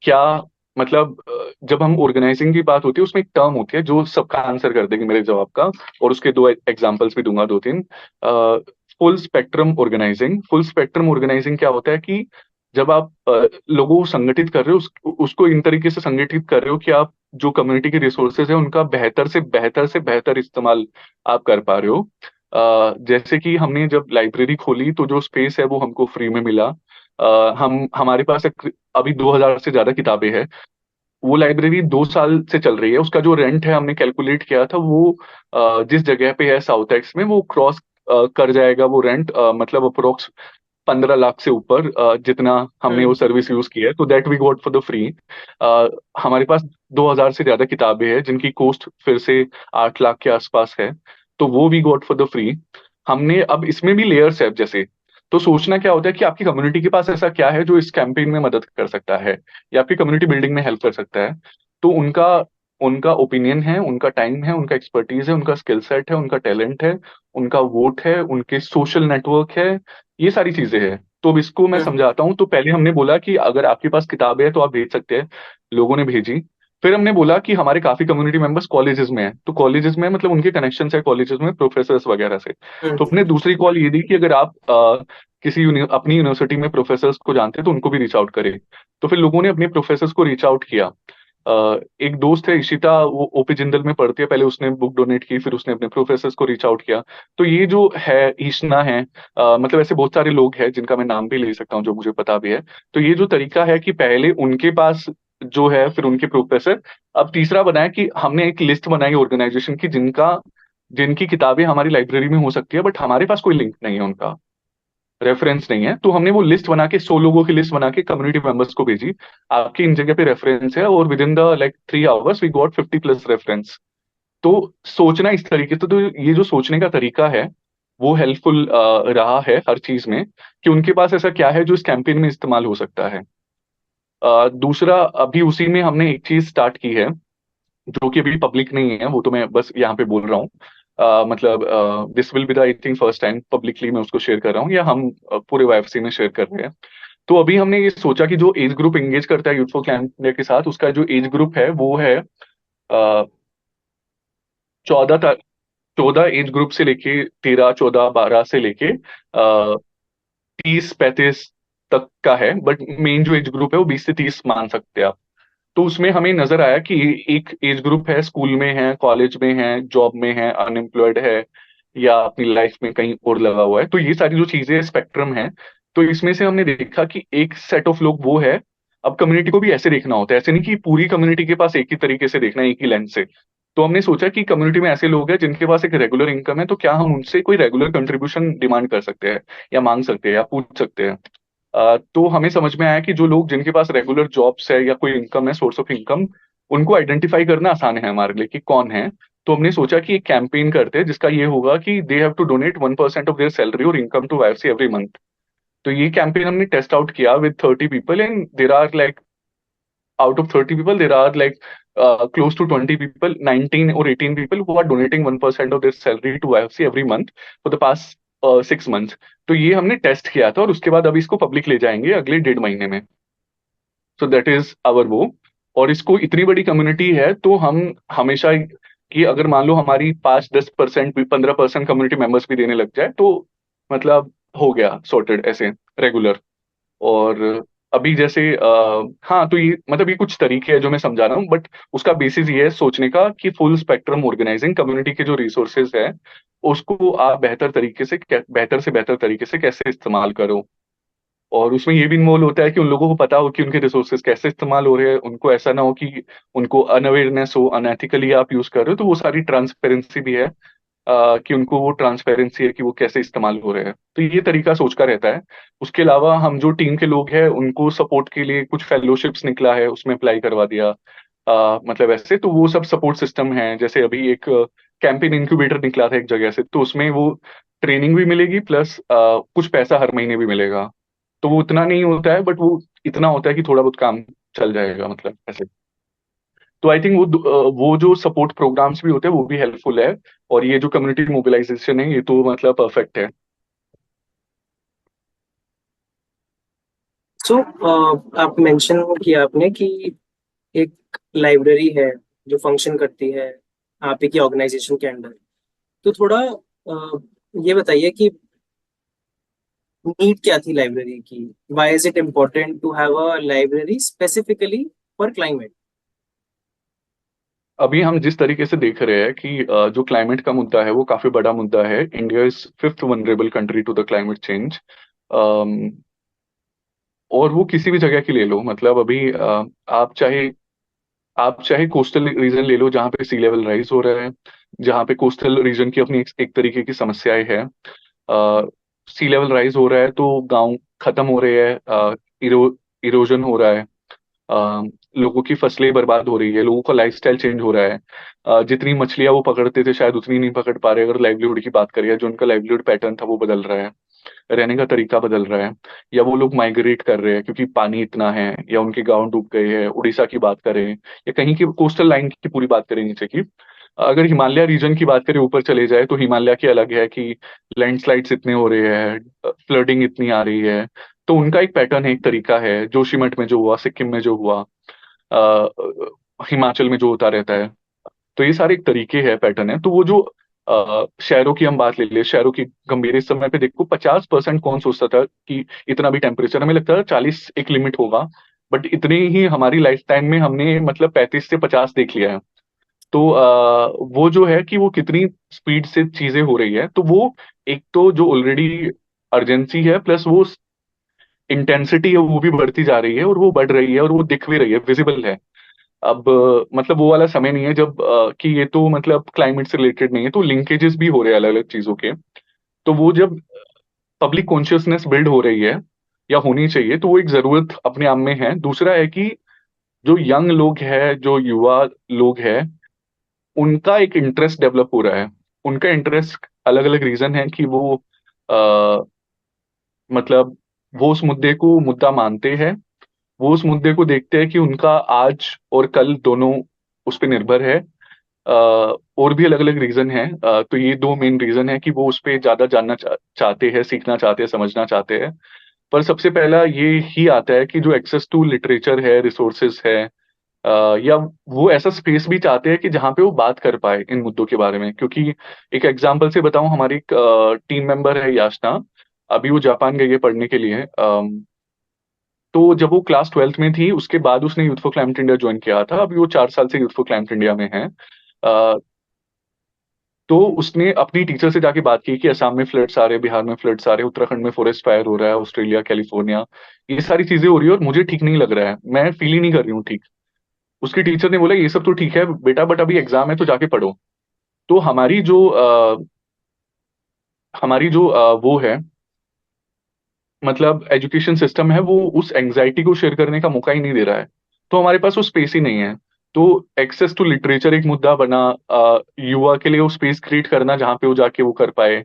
क्या मतलब जब हम ऑर्गेनाइजिंग की बात होती है उसमें एक टर्म होती है जो सबका आंसर कर देगी मेरे जवाब का। और उसके दो एग्जांपल्स भी दूंगा, दो तीन। Full spectrum organising. Full spectrum organising क्या होता है कि जब आप लोगों को संगठित कर रहे हो उसको इन तरीके से संगठित कर रहे हो कि आप जो कम्युनिटी के रिसोर्सेज है उनका बेहतर से बेहतर इस्तेमाल आप कर पा रहे हो। जैसे कि हमने जब लाइब्रेरी खोली तो जो स्पेस है वो हमको फ्री में मिला। हम हमारे पास अभी 2000 से ज्यादा किताबें हैं। वो लाइब्रेरी 2 साल से चल रही है। उसका जो रेंट है हमने कैलकुलेट किया था वो जिस जगह पे है साउथ एक्स में वो क्रॉस कर जाएगा वो रेंट, मतलब अप्रोक्स 15 लाख से ऊपर जितना हमने वो हम्म सर्विस यूज की है। तो that we got for the free. हमारे पास 2000 से ज्यादा किताबें हैं जिनकी कॉस्ट फिर से 8 लाख के आसपास है। तो वो we got for the free. हमने अब इसमें भी लेयर्स है जैसे। तो सोचना क्या होता है कि आपकी कम्युनिटी के पास ऐसा क्या है जो इस कैंपेन में मदद कर सकता है या आपकी कम्युनिटी बिल्डिंग में हेल्प कर सकता है। तो उनका उनका ओपिनियन है, उनका टाइम है, उनका एक्सपर्टीज है, उनका स्किल सेट है, उनका टैलेंट है, उनका वोट है, उनके सोशल नेटवर्क है, ये सारी चीजें हैं। तो अब इसको मैं हम्म समझाता हूँ। तो पहले हमने बोला कि अगर आपके पास किताबें हैं तो आप भेज सकते हैं। लोगों ने भेजी। फिर हमने बोला कि हमारे काफी कम्युनिटी मेंबर्स कॉलेजेस में हैं, तो कॉलेजेस में मतलब उनके कनेक्शन है कॉलेजेस में प्रोफेसर्स वगैरह से। तो हम्म अपने दूसरी कॉल ये दी कि अगर आप किसी अपनी यूनिवर्सिटी में प्रोफेसर्स को जानते हैं तो उनको भी रीच आउट करें। तो फिर लोगों ने अपने प्रोफेसर्स को रीच आउट किया। एक दोस्त है इशिता, वो ओपी जिंदल में पढ़ती है, पहले उसने बुक डोनेट की, फिर उसने अपने प्रोफेसर को रीच आउट किया। तो ये जो है ईशना है, मतलब ऐसे बहुत सारे लोग हैं जिनका मैं नाम भी ले सकता हूँ जो मुझे पता भी है। तो ये जो तरीका है कि पहले उनके पास जो है, फिर उनके प्रोफेसर, अब तीसरा बनाया कि हमने एक लिस्ट बनाई ऑर्गेनाइजेशन की जिनका जिनकी किताबें हमारी लाइब्रेरी में हो सकती है, बट हमारे पास कोई लिंक नहीं है, उनका रेफरेंस नहीं है। तो हमने वो लिस्ट बना के 100 लोगों की लिस्ट बना के कम्युनिटी मेंबर्स को भेजी, आपकी इन जगह पे रेफरेंस है, और within the like 3 hours we got 50+ reference. तो सोचना इस तरीके से, तो ये जो सोचने का तरीका है वो हेल्पफुल रहा है हर चीज में, कि उनके पास ऐसा क्या है जो इस कैंपेन में इस्तेमाल हो सकता है। दूसरा, अभी उसी में हमने एक चीज स्टार्ट की है जो कि अभी पब्लिक नहीं है, वो तो मैं बस यहाँ पे बोल रहा हूँ। मतलब this will be the I think first time publicly मैं उसको शेयर कर रहा हूँ, या हम पूरे वाईएफसी में शेयर कर रहे हैं। तो अभी हमने ये सोचा कि जो एज ग्रुप एंगेज करता है यूथ फॉर क्लाइमेट इंडिया के साथ, उसका जो एज ग्रुप है वो है 14, 14 एज ग्रुप से लेके 13, 14, 12 से लेके 30, 35 तक का है, बट मेन जो एज ग्रुप है वो 20 से 30 मान सकते हैं आप। तो उसमें हमें नजर आया कि एक एज ग्रुप है, स्कूल में है, कॉलेज में है, जॉब में है, अनएम्प्लॉयड है, या अपनी लाइफ में कहीं और लगा हुआ है। तो ये सारी जो चीजें स्पेक्ट्रम है, तो इसमें से हमने देखा कि एक सेट ऑफ लोग वो है। अब कम्युनिटी को भी ऐसे देखना होता है, ऐसे नहीं कि पूरी कम्युनिटी के पास एक ही तरीके से देखना है, एक ही लेंस से। तो हमने सोचा कि कम्युनिटी में ऐसे लोग हैं जिनके पास एक रेगुलर इनकम है, तो क्या हम उनसे कोई रेगुलर कंट्रीब्यूशन डिमांड कर सकते हैं, या मांग सकते हैं, या पूछ सकते हैं। तो हमें समझ में आया कि जो लोग जिनके पास रेगुलर जॉब्स है या कोई इनकम है, सोर्स ऑफ इनकम, उनको आइडेंटिफाई करना आसान है हमारे लिए कि कौन है। तो हमने सोचा कि एक कैंपेन करते हैं जिसका ये होगा कि they have to donate 1% of their salary और income to YFC every month. तो ये कैंपेन हमने टेस्ट आउट किया with 30 people, and there are like out of 30 people, there are like close to 20 people, 19 or 18 people who are donating 1% of their salary to IFC every month for the past 6 months। तो ये हमने test किया था, और उसके बाद अभी इसको पब्लिक ले जाएंगे अगले 1.5 महीने में। सो दैट इज आवर वो। और इसको इतनी बड़ी कम्युनिटी है, तो हम हमेशा कि अगर मान लो हमारी 5-10% भी, 15% कम्युनिटी मेंबर्स भी देने लग जाए, तो मतलब हो गया सॉर्टेड ऐसे रेगुलर। और अभी जैसे हाँ, तो ये मतलब ये कुछ तरीके हैं जो मैं समझा रहा हूँ, बट उसका बेसिस ये है सोचने का कि फुल स्पेक्ट्रम ऑर्गेनाइजिंग कम्युनिटी के जो रिसोर्सेज है उसको आप बेहतर से बेहतर तरीके से कैसे इस्तेमाल करो। और उसमें ये भी इन्वॉल्व होता है कि उन लोगों को पता हो कि उनके रिसोर्सेज कैसे इस्तेमाल हो रहे हैं, उनको ऐसा ना हो कि उनको अनअवेयरनेस हो, अनएथिकली आप यूज कर रहे हो। तो वो सारी ट्रांसपेरेंसी भी है, कि उनको वो ट्रांसपेरेंसी है कि वो कैसे इस्तेमाल हो रहे हैं। तो ये तरीका सोच का रहता है। उसके अलावा हम जो टीम के लोग हैं उनको सपोर्ट के लिए कुछ फेलोशिप्स निकला है, उसमें अप्लाई करवा दिया। मतलब ऐसे तो वो सब सपोर्ट सिस्टम है। जैसे अभी एक कैंपेन इंक्यूबेटर निकला था एक जगह से, तो उसमें वो ट्रेनिंग भी मिलेगी, प्लस कुछ पैसा हर महीने भी मिलेगा। तो वो उतना नहीं होता है, बट वो इतना होता है कि थोड़ा बहुत काम चल जाएगा, मतलब ऐसे। तो आई थिंक वो जो सपोर्ट प्रोग्राम्स भी होते हैं वो भी हेल्पफुल है। और ये जो कम्युनिटी मोबिलाइजेशन है ये तो मतलब परफेक्ट है। सो आप मेंशन किया आपने कि एक लाइब्रेरी है जो फंक्शन करती है आप ही की ऑर्गेनाइजेशन के अंडर। तो थोड़ा ये बताइए कि नीड क्या थी लाइब्रेरी की, why is it important to have a library specifically for climate. अभी हम जिस तरीके से देख रहे हैं कि जो क्लाइमेट का मुद्दा है वो काफी बड़ा मुद्दा है। India is fifth vulnerable country to the climate change. और वो किसी भी जगह की ले लो, मतलब अभी आप चाहे कोस्टल रीजन ले लो जहाँ पे सी लेवल राइज हो रहा है, जहाँ पे कोस्टल रीजन की अपनी एक तरीके की समस्याएं हैं। सी लेवल राइज हो रहा है तो गांव खत्म हो रहे हैं, इरोजन हो रहा है, अ, लोगों की फसलें बर्बाद हो रही है, लोगों का लाइफस्टाइल चेंज हो रहा है। जितनी मछलियां वो पकड़ते थे शायद उतनी नहीं पकड़ पा रहे, अगर लाइवलीहुड की बात करें, जो उनका लाइवलीहुड पैटर्न था वो बदल रहा है, रहने का तरीका बदल रहा है। या वो लोग माइग्रेट कर रहे हैं क्योंकि पानी इतना है, या उनके गांव डूब गए हैं, उड़ीसा की बात करें, या कहीं की कोस्टल लाइन की पूरी बात करें नीचे की। अगर हिमालय रीजन की बात करें ऊपर चले जाए, तो हिमालय की अलग है कि लैंडस्लाइड्स इतने हो रहे हैं, फ्लडिंग इतनी आ रही है। तो उनका एक पैटर्न है, एक तरीका है। जोशीमठ में जो हुआ, सिक्किम में जो हुआ, हिमाचल में जो होता रहता है। तो ये सारे एक तरीके हैं, पैटर्न है। तो वो जो शहरों की हम बात ले ले, शहरों की गंभीर इस समय पे देखो, 50% कौन सोचता था कि इतना भी टेम्परेचर, हमें लगता था 40 एक लिमिट होगा। बट इतने ही हमारी लाइफ टाइम में हमने मतलब 35 से 50 देख लिया है। तो वो जो है कि वो कितनी स्पीड से चीजें हो रही है, तो वो एक तो जो ऑलरेडी अर्जेंसी है, प्लस वो इंटेंसिटी है वो भी बढ़ती जा रही है, और वो बढ़ रही है और वो दिख भी रही है, विजिबल है। अब मतलब वो वाला समय नहीं है जब कि ये तो मतलब क्लाइमेट से रिलेटेड नहीं है, तो लिंकेजेस भी हो रहे हैं अलग अलग चीजों के। तो वो जब पब्लिक कॉन्शियसनेस बिल्ड हो रही है या होनी चाहिए, तो वो एक जरूरत अपने आप में है। दूसरा है कि जो यंग लोग हैं, जो युवा लोग हैं, उनका एक इंटरेस्ट डेवलप हो रहा है। उनका इंटरेस्ट, अलग अलग रीजन है कि वो आ, मतलब वो उस मुद्दे को मुद्दा मानते हैं। वो उस मुद्दे को देखते हैं कि उनका आज और कल दोनों उस पर निर्भर है। और भी अलग अलग रीजन है। तो ये दो मेन रीजन है कि वो उस पर ज्यादा जानना चाहते हैं, सीखना चाहते हैं, समझना चाहते हैं। पर सबसे पहला ये ही आता है कि जो एक्सेस टू लिटरेचर है, रिसोर्सेज है, या वो ऐसा स्पेस भी चाहते हैं कि जहाँ पे वो बात कर पाए इन मुद्दों के बारे में। क्योंकि एक एग्जांपल से बताऊं, हमारी एक टीम मेंबर है याचना। अभी वो जापान गई है पढ़ने के लिए। तो जब वो क्लास 12th में थी, उसके बाद उसने youth for climate India join किया था। अभी वो 4 साल से यूथ फॉर क्लाइमेट इंडिया में है। तो उसने अपनी टीचर से जाके बात की कि असम में फ्लड्स आ रहे हैं, बिहार में फ्लड्स आ रहे हैं, उत्तराखंड में फॉरेस्ट फायर हो रहा है, ऑस्ट्रेलिया, कैलिफोर्निया, ये सारी चीजें हो रही है और मुझे ठीक नहीं लग रहा है, मैं फील ही नहीं कर रही हूँ ठीक। उसकी टीचर ने बोला ये सब तो ठीक है बेटा, बट अभी एग्जाम है तो जाके पढ़ो। तो हमारी जो वो है, मतलब एजुकेशन सिस्टम है, वो उस एंग्जाइटी को शेयर करने का मौका ही नहीं दे रहा है। तो हमारे पास वो स्पेस ही नहीं है। तो एक्सेस टू लिटरेचर एक मुद्दा बना। युवा के लिए वो स्पेस क्रिएट करना जहाँ पे वो जाके वो कर पाए,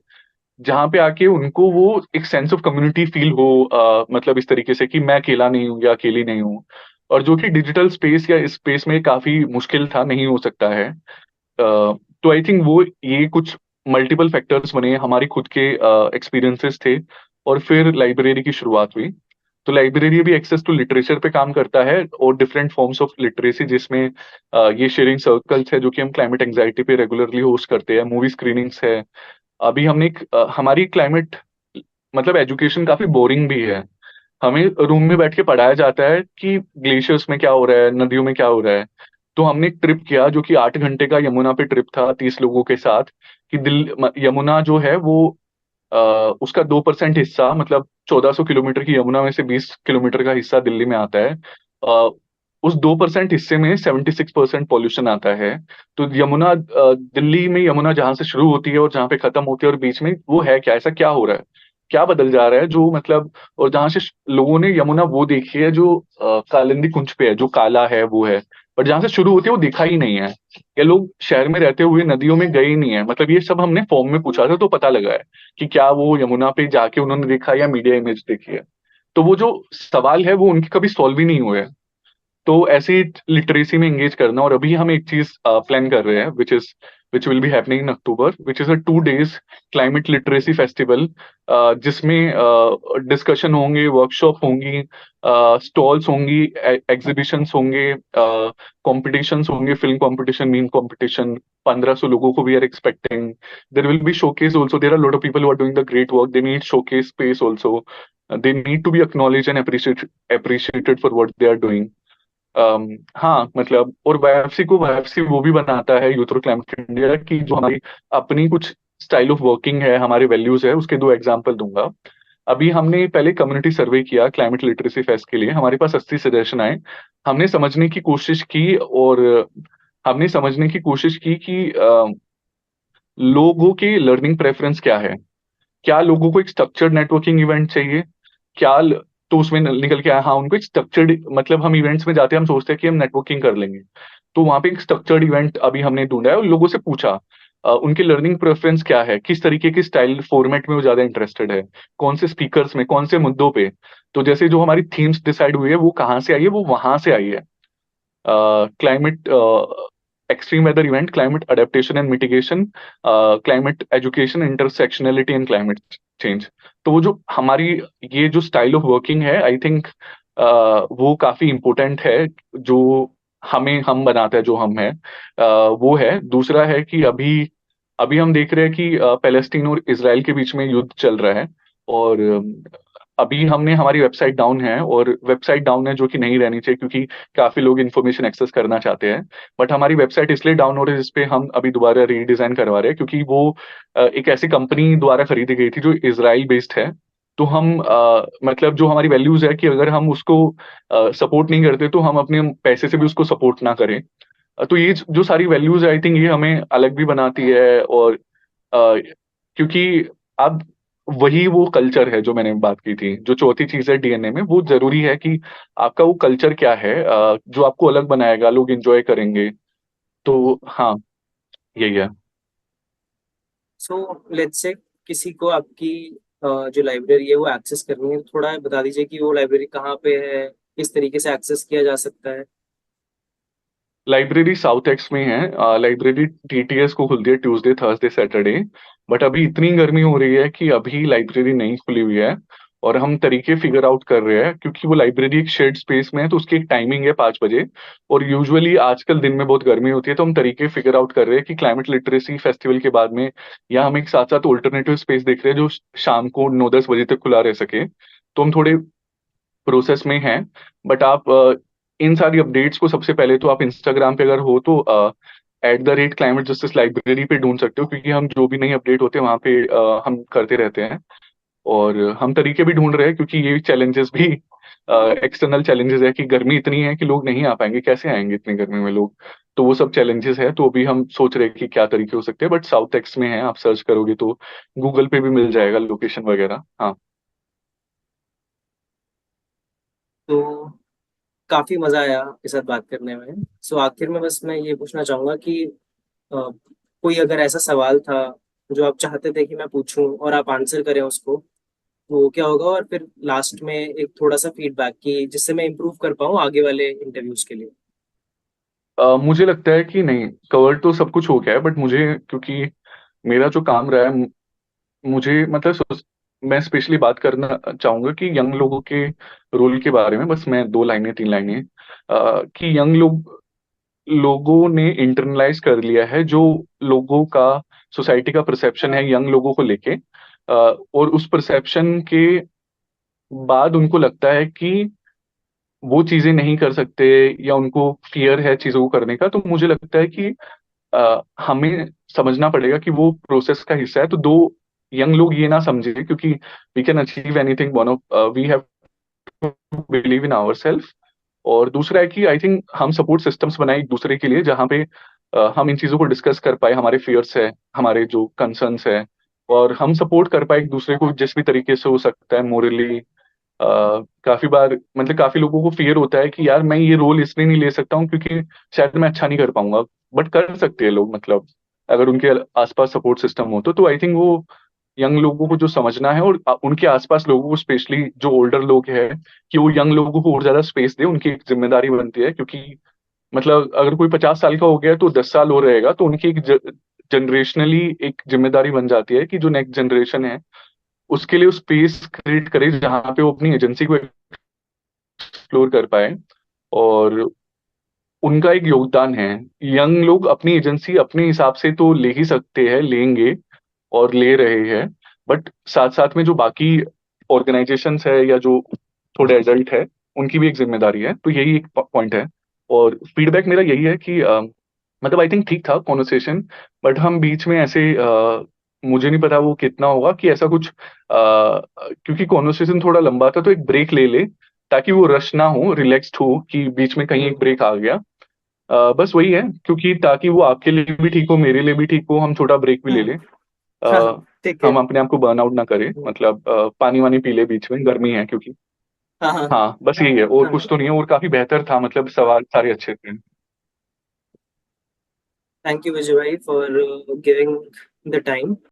जहाँ पे आके उनको वो एक सेंस ऑफ कम्युनिटी फील हो, मतलब इस तरीके से कि मैं अकेला नहीं हूँ या अकेली नहीं हूँ। और जो कि डिजिटल स्पेस या इस स्पेस में काफी मुश्किल था, नहीं हो सकता है। तो आई थिंक वो ये कुछ मल्टीपल फैक्टर्स बने, हमारी खुद के एक्सपीरियंसेस थे, और फिर लाइब्रेरी की शुरुआत हुई। तो लाइब्रेरी भी एक्सेस टू लिटरेचर पे काम करता है, और डिफरेंट फॉर्म्स ऑफ लिटरेसी, जिसमें ये शेयरिंग सर्कल्स है जो कि हम क्लाइमेट एंग्जाइटी पे रेगुलरली होस्ट करते हैं, मूवी स्क्रीनिंग्स है। अभी हमने हमारी क्लाइमेट मतलब एजुकेशन काफी बोरिंग भी है। हमें रूम में बैठ के पढ़ाया जाता है कि ग्लेशियर्स में क्या हो रहा है, नदियों में क्या हो रहा है। तो हमने एक ट्रिप किया जो कि 8 घंटे का यमुना पे ट्रिप था, 30 लोगों के साथ। कि यमुना जो है वो अ, उसका 2% हिस्सा, मतलब 1400 किलोमीटर की यमुना में से 20 किलोमीटर का हिस्सा दिल्ली में आता है। अ, उस 2% हिस्से में 76% पॉल्यूशन आता है। तो यमुना, दिल्ली में यमुना जहां से शुरू होती है और जहां पे खत्म होती है, और बीच में वो है क्या, ऐसा क्या हो रहा है, क्या बदल जा रहा है जो मतलब। और जहां से लोगों ने यमुना वो देखी है जो कालिंदी कुंज पे है, जो काला है वो है। पर जहां से शुरू होती है वो देखा ही नहीं है। ये लोग शहर में रहते हुए नदियों में गए ही नहीं है। मतलब ये सब हमने फॉर्म में पूछा था तो पता लगा है कि क्या वो यमुना पे जाके उन्होंने देखा या मीडिया इमेज देखी है। तो वो जो सवाल है वो उनके कभी सॉल्व ही नहीं हुए हैं। तो ऐसे लिटरेसी में एंगेज करना। और अभी हम एक चीज प्लान कर रहे हैं, which will be happening in October, which is a 2 days climate literacy festival, जिसमें डिस्कशन होंगे, वर्कशॉप होंगी, स्टॉल्स होंगी, एग्जीबिशंस होंगे, कॉम्पिटिशन्स होंगे, फिल्म कंपटीशन, मीम कंपटीशन। 1500 लोगों को we are expecting. There will be showcase also, there are lot of people who are doing the great work, they need showcase space also. They need to be acknowledged and appreciated for what they are doing. हाँ मतलब, और वाईएफसी को वाईएफसी वो भी बनाता है, youth for climate India की, जो हमारी अपनी कुछ स्टाइल ऑफ वर्किंग है, हमारे वैल्यूज है, उसके दो एग्जांपल दूंगा। अभी हमने पहले कम्युनिटी सर्वे किया क्लाइमेट लिटरेसी फेस्ट के लिए, हमारे पास 80 सजेशन आए। हमने समझने की कोशिश की, और हमने समझने की कोशिश की कि लोगों की लर्निंग प्रेफरेंस क्या है। क्या लोगों को एक स्ट्रक्चर्ड नेटवर्किंग इवेंट चाहिए, क्या तो उसमें निकल के आया हाँ उनको एक स्ट्रक्चर्ड, मतलब हम इवेंट्स में जाते हैं, हम सोचते हैं कि हम नेटवर्किंग कर लेंगे। तो वहां पे एक स्ट्रक्चर्ड इवेंट अभी हमने ढूंढा है, और लोगों से पूछा उनके लर्निंग प्रेफरेंस क्या है, किस तरीके की स्टाइल फॉर्मेट में वो ज्यादा इंटरेस्टेड है, कौन से स्पीकर्स में, कौन से मुद्दों पे। तो जैसे जो हमारी थीम्स डिसाइड हुई है वो कहाँ से आई है, वो वहां से आई है। Climate extreme weather event, climate adaptation and mitigation, climate education, intersectionality and climate change. तो वो जो हमारी ये जो स्टाइल ऑफ वर्किंग है, आई थिंक वो काफी इम्पोर्टेंट है। जो हमें हम बनाता है, जो हम है, वो है। दूसरा है कि अभी अभी हम देख रहे हैं कि पैलेस्टीन और इसराइल के बीच में युद्ध चल रहा है। और अभी हमने हमारी वेबसाइट डाउन है, और वेबसाइट डाउन है जो कि नहीं रहनी चाहिए, क्योंकि काफी लोग इन्फॉर्मेशन एक्सेस करना चाहते हैं। बट हमारी वेबसाइट इसलिए डाउन हो रही है जिसपे हम अभी दोबारा रीडिजाइन करवा रहे हैं, क्योंकि वो एक ऐसी कंपनी द्वारा खरीदी गई थी जो इसराइल बेस्ड है। तो हम मतलब जो हमारी वैल्यूज है कि अगर हम उसको सपोर्ट नहीं करते तो हम अपने पैसे से भी उसको सपोर्ट ना करें। तो ये जो सारी वैल्यूज है, आई थिंक ये हमें अलग भी बनाती है। और क्योंकि अब वही वो कल्चर है जो मैंने बात की थी, जो चौथी चीज है डीएनए में, वो जरूरी है कि आपका वो कल्चर क्या है जो आपको अलग बनाएगा, लोग एंजॉय करेंगे। तो हाँ, यही है। सो लेट्स से किसी को आपकी जो लाइब्रेरी है वो एक्सेस करनी है, तो थोड़ा बता दीजिए कि वो लाइब्रेरी कहाँ पे है, किस तरीके से एक्सेस किया जा सकता है। लाइब्रेरी साउथ एक्स में है। लाइब्रेरी टीटीएस को खुलती है ट्यूसडे थर्सडे सैटरडे। बट अभी इतनी गर्मी हो रही है कि अभी लाइब्रेरी नहीं खुली हुई है। और हम तरीके फिगर आउट कर रहे हैं, क्योंकि वो लाइब्रेरी एक शेड स्पेस में है, तो उसकी एक टाइमिंग है 5 बजे। और यूजुअली आजकल दिन में बहुत गर्मी होती है, तो हम तरीके फिगर आउट कर रहे हैं कि क्लाइमेट लिटरेसी फेस्टिवल के बाद में, या हम एक साथ साथ ऑल्टरनेटिव स्पेस देख रहे हैं जो शाम को 9-10 बजे तक खुला रह सके। तो हम थोड़े प्रोसेस में हैं। बट आप इन सारी अपडेट्स को सबसे पहले तो आप इंस्टाग्राम पे अगर हो तो @क्लाइमेट जस्टिस लाइब्रेरी पे ढूंढ सकते हो, क्योंकि हम जो भी नई अपडेट होते हैं वहाँ पे हम करते रहते हैं। और हम तरीके भी ढूंढ रहे हैं, क्योंकि ये चैलेंजेस भी एक्सटर्नल चैलेंजेस है कि गर्मी इतनी है कि लोग नहीं आ पाएंगे, कैसे आएंगे इतनी गर्मी में लोग। तो वो सब चैलेंजेस है, तो अभी हम सोच रहे हैं कि क्या तरीके हो सकते हैं। बट साउथ एक्स में है, आप सर्च करोगे तो गूगल पे भी मिल जाएगा लोकेशन वगैरह। हाँ। तो काफी मजा आया आपके साथ बात करने में। सो आखिर में बस मैं ये पूछना चाहूंगा कि कोई अगर ऐसा सवाल था जो आप चाहते थे कि मैं पूछूं और आप आंसर करें उसको, तो क्या होगा, और फिर लास्ट में एक थोड़ा सा फीडबैक की जिससे मैं इम्प्रूव कर पाऊँ आगे वाले इंटरव्यूज के लिए। मुझे लगता है कि नहीं, कवर तो सब कुछ हो गया है। बट मुझे, क्योंकि मेरा जो काम रहा है, मुझे मतलब मैं स्पेशली बात करना चाहूंगा कि यंग लोगों के रोल के बारे में। बस मैं 2 लाइनें 3 लाइनें कि यंग लोगों ने इंटरनलाइज कर लिया है जो लोगों का, सोसाइटी का परसेप्शन है यंग लोगों को लेके। और उस परसेप्शन के बाद उनको लगता है कि वो चीजें नहीं कर सकते, या उनको फियर है चीजों को करने का। तो मुझे लगता है कि हमें समझना पड़ेगा कि वो प्रोसेस का हिस्सा है। तो दो, यंग लोग ये ना समझे, क्योंकि we can achieve anything, one of we have to believe in our self. और दूसरा है कि आई थिंक हम सपोर्ट सिस्टम्स बनाए एक दूसरे के लिए, जहाँ पे हम इन चीजों को डिस्कस कर पाए, हमारे फियर्स है, हमारे जो कंसर्न्स है, और हम सपोर्ट कर पाए एक दूसरे को जिस भी तरीके से हो सकता है मोरली। काफी बार मतलब काफी लोगों को फियर होता है कि यार मैं ये रोल इसलिए नहीं ले सकता हूँ क्योंकि शायद मैं अच्छा नहीं कर पाऊंगा। बट कर सकते हैं लोग, मतलब अगर उनके आसपास सपोर्ट सिस्टम हो तो आई थिंक वो यंग लोगों को जो समझना है, और उनके आसपास लोगों को, स्पेशली जो ओल्डर लोग हैं, कि वो यंग लोगों को और ज्यादा स्पेस दे, उनकी एक जिम्मेदारी बनती है। क्योंकि मतलब अगर कोई 50 साल का हो गया तो 10 साल और रहेगा, तो उनकी एक जनरेशनली एक जिम्मेदारी बन जाती है कि जो नेक्स्ट जनरेशन है उसके लिए स्पेस क्रिएट करे, जहाँ पे वो अपनी एजेंसी को एक्सप्लोर कर पाए। और उनका एक योगदान है। यंग लोग अपनी एजेंसी अपने हिसाब से तो ले ही सकते हैं, लेंगे और ले रहे हैं। बट साथ साथ में जो बाकी ऑर्गेनाइजेशंस है, या जो थोड़े एडल्ट है, उनकी भी एक जिम्मेदारी है। तो यही एक पॉइंट है। और फीडबैक मेरा यही है कि मतलब आई थिंक ठीक था कॉन्वर्सेशन। बट हम बीच में ऐसे मुझे नहीं पता वो कितना होगा कि ऐसा कुछ क्योंकि कॉन्वर्सेशन थोड़ा लंबा था, तो एक ब्रेक ले ले, ताकि वो रश ना हो, रिलैक्स्ड हो, कि बीच में कहीं एक ब्रेक आ गया। बस वही है, क्योंकि ताकि वो आपके लिए भी ठीक हो, मेरे लिए भी ठीक हो, हम छोटा ब्रेक भी ले हम्म। लें। हाँ, अ, ठीक है। हम अपने आप को बर्न आउट ना करें, हम्म। मतलब पानी वानी पी ले बीच में, गर्मी है क्योंकि। हाँ हाँ हाँ, बस यही है, और कुछ हाँ। तो नहीं है। और काफी बेहतर था, मतलब सवाल सारे अच्छे थे। थैंक यू विजय भाई फॉर गिविंग द टाइम।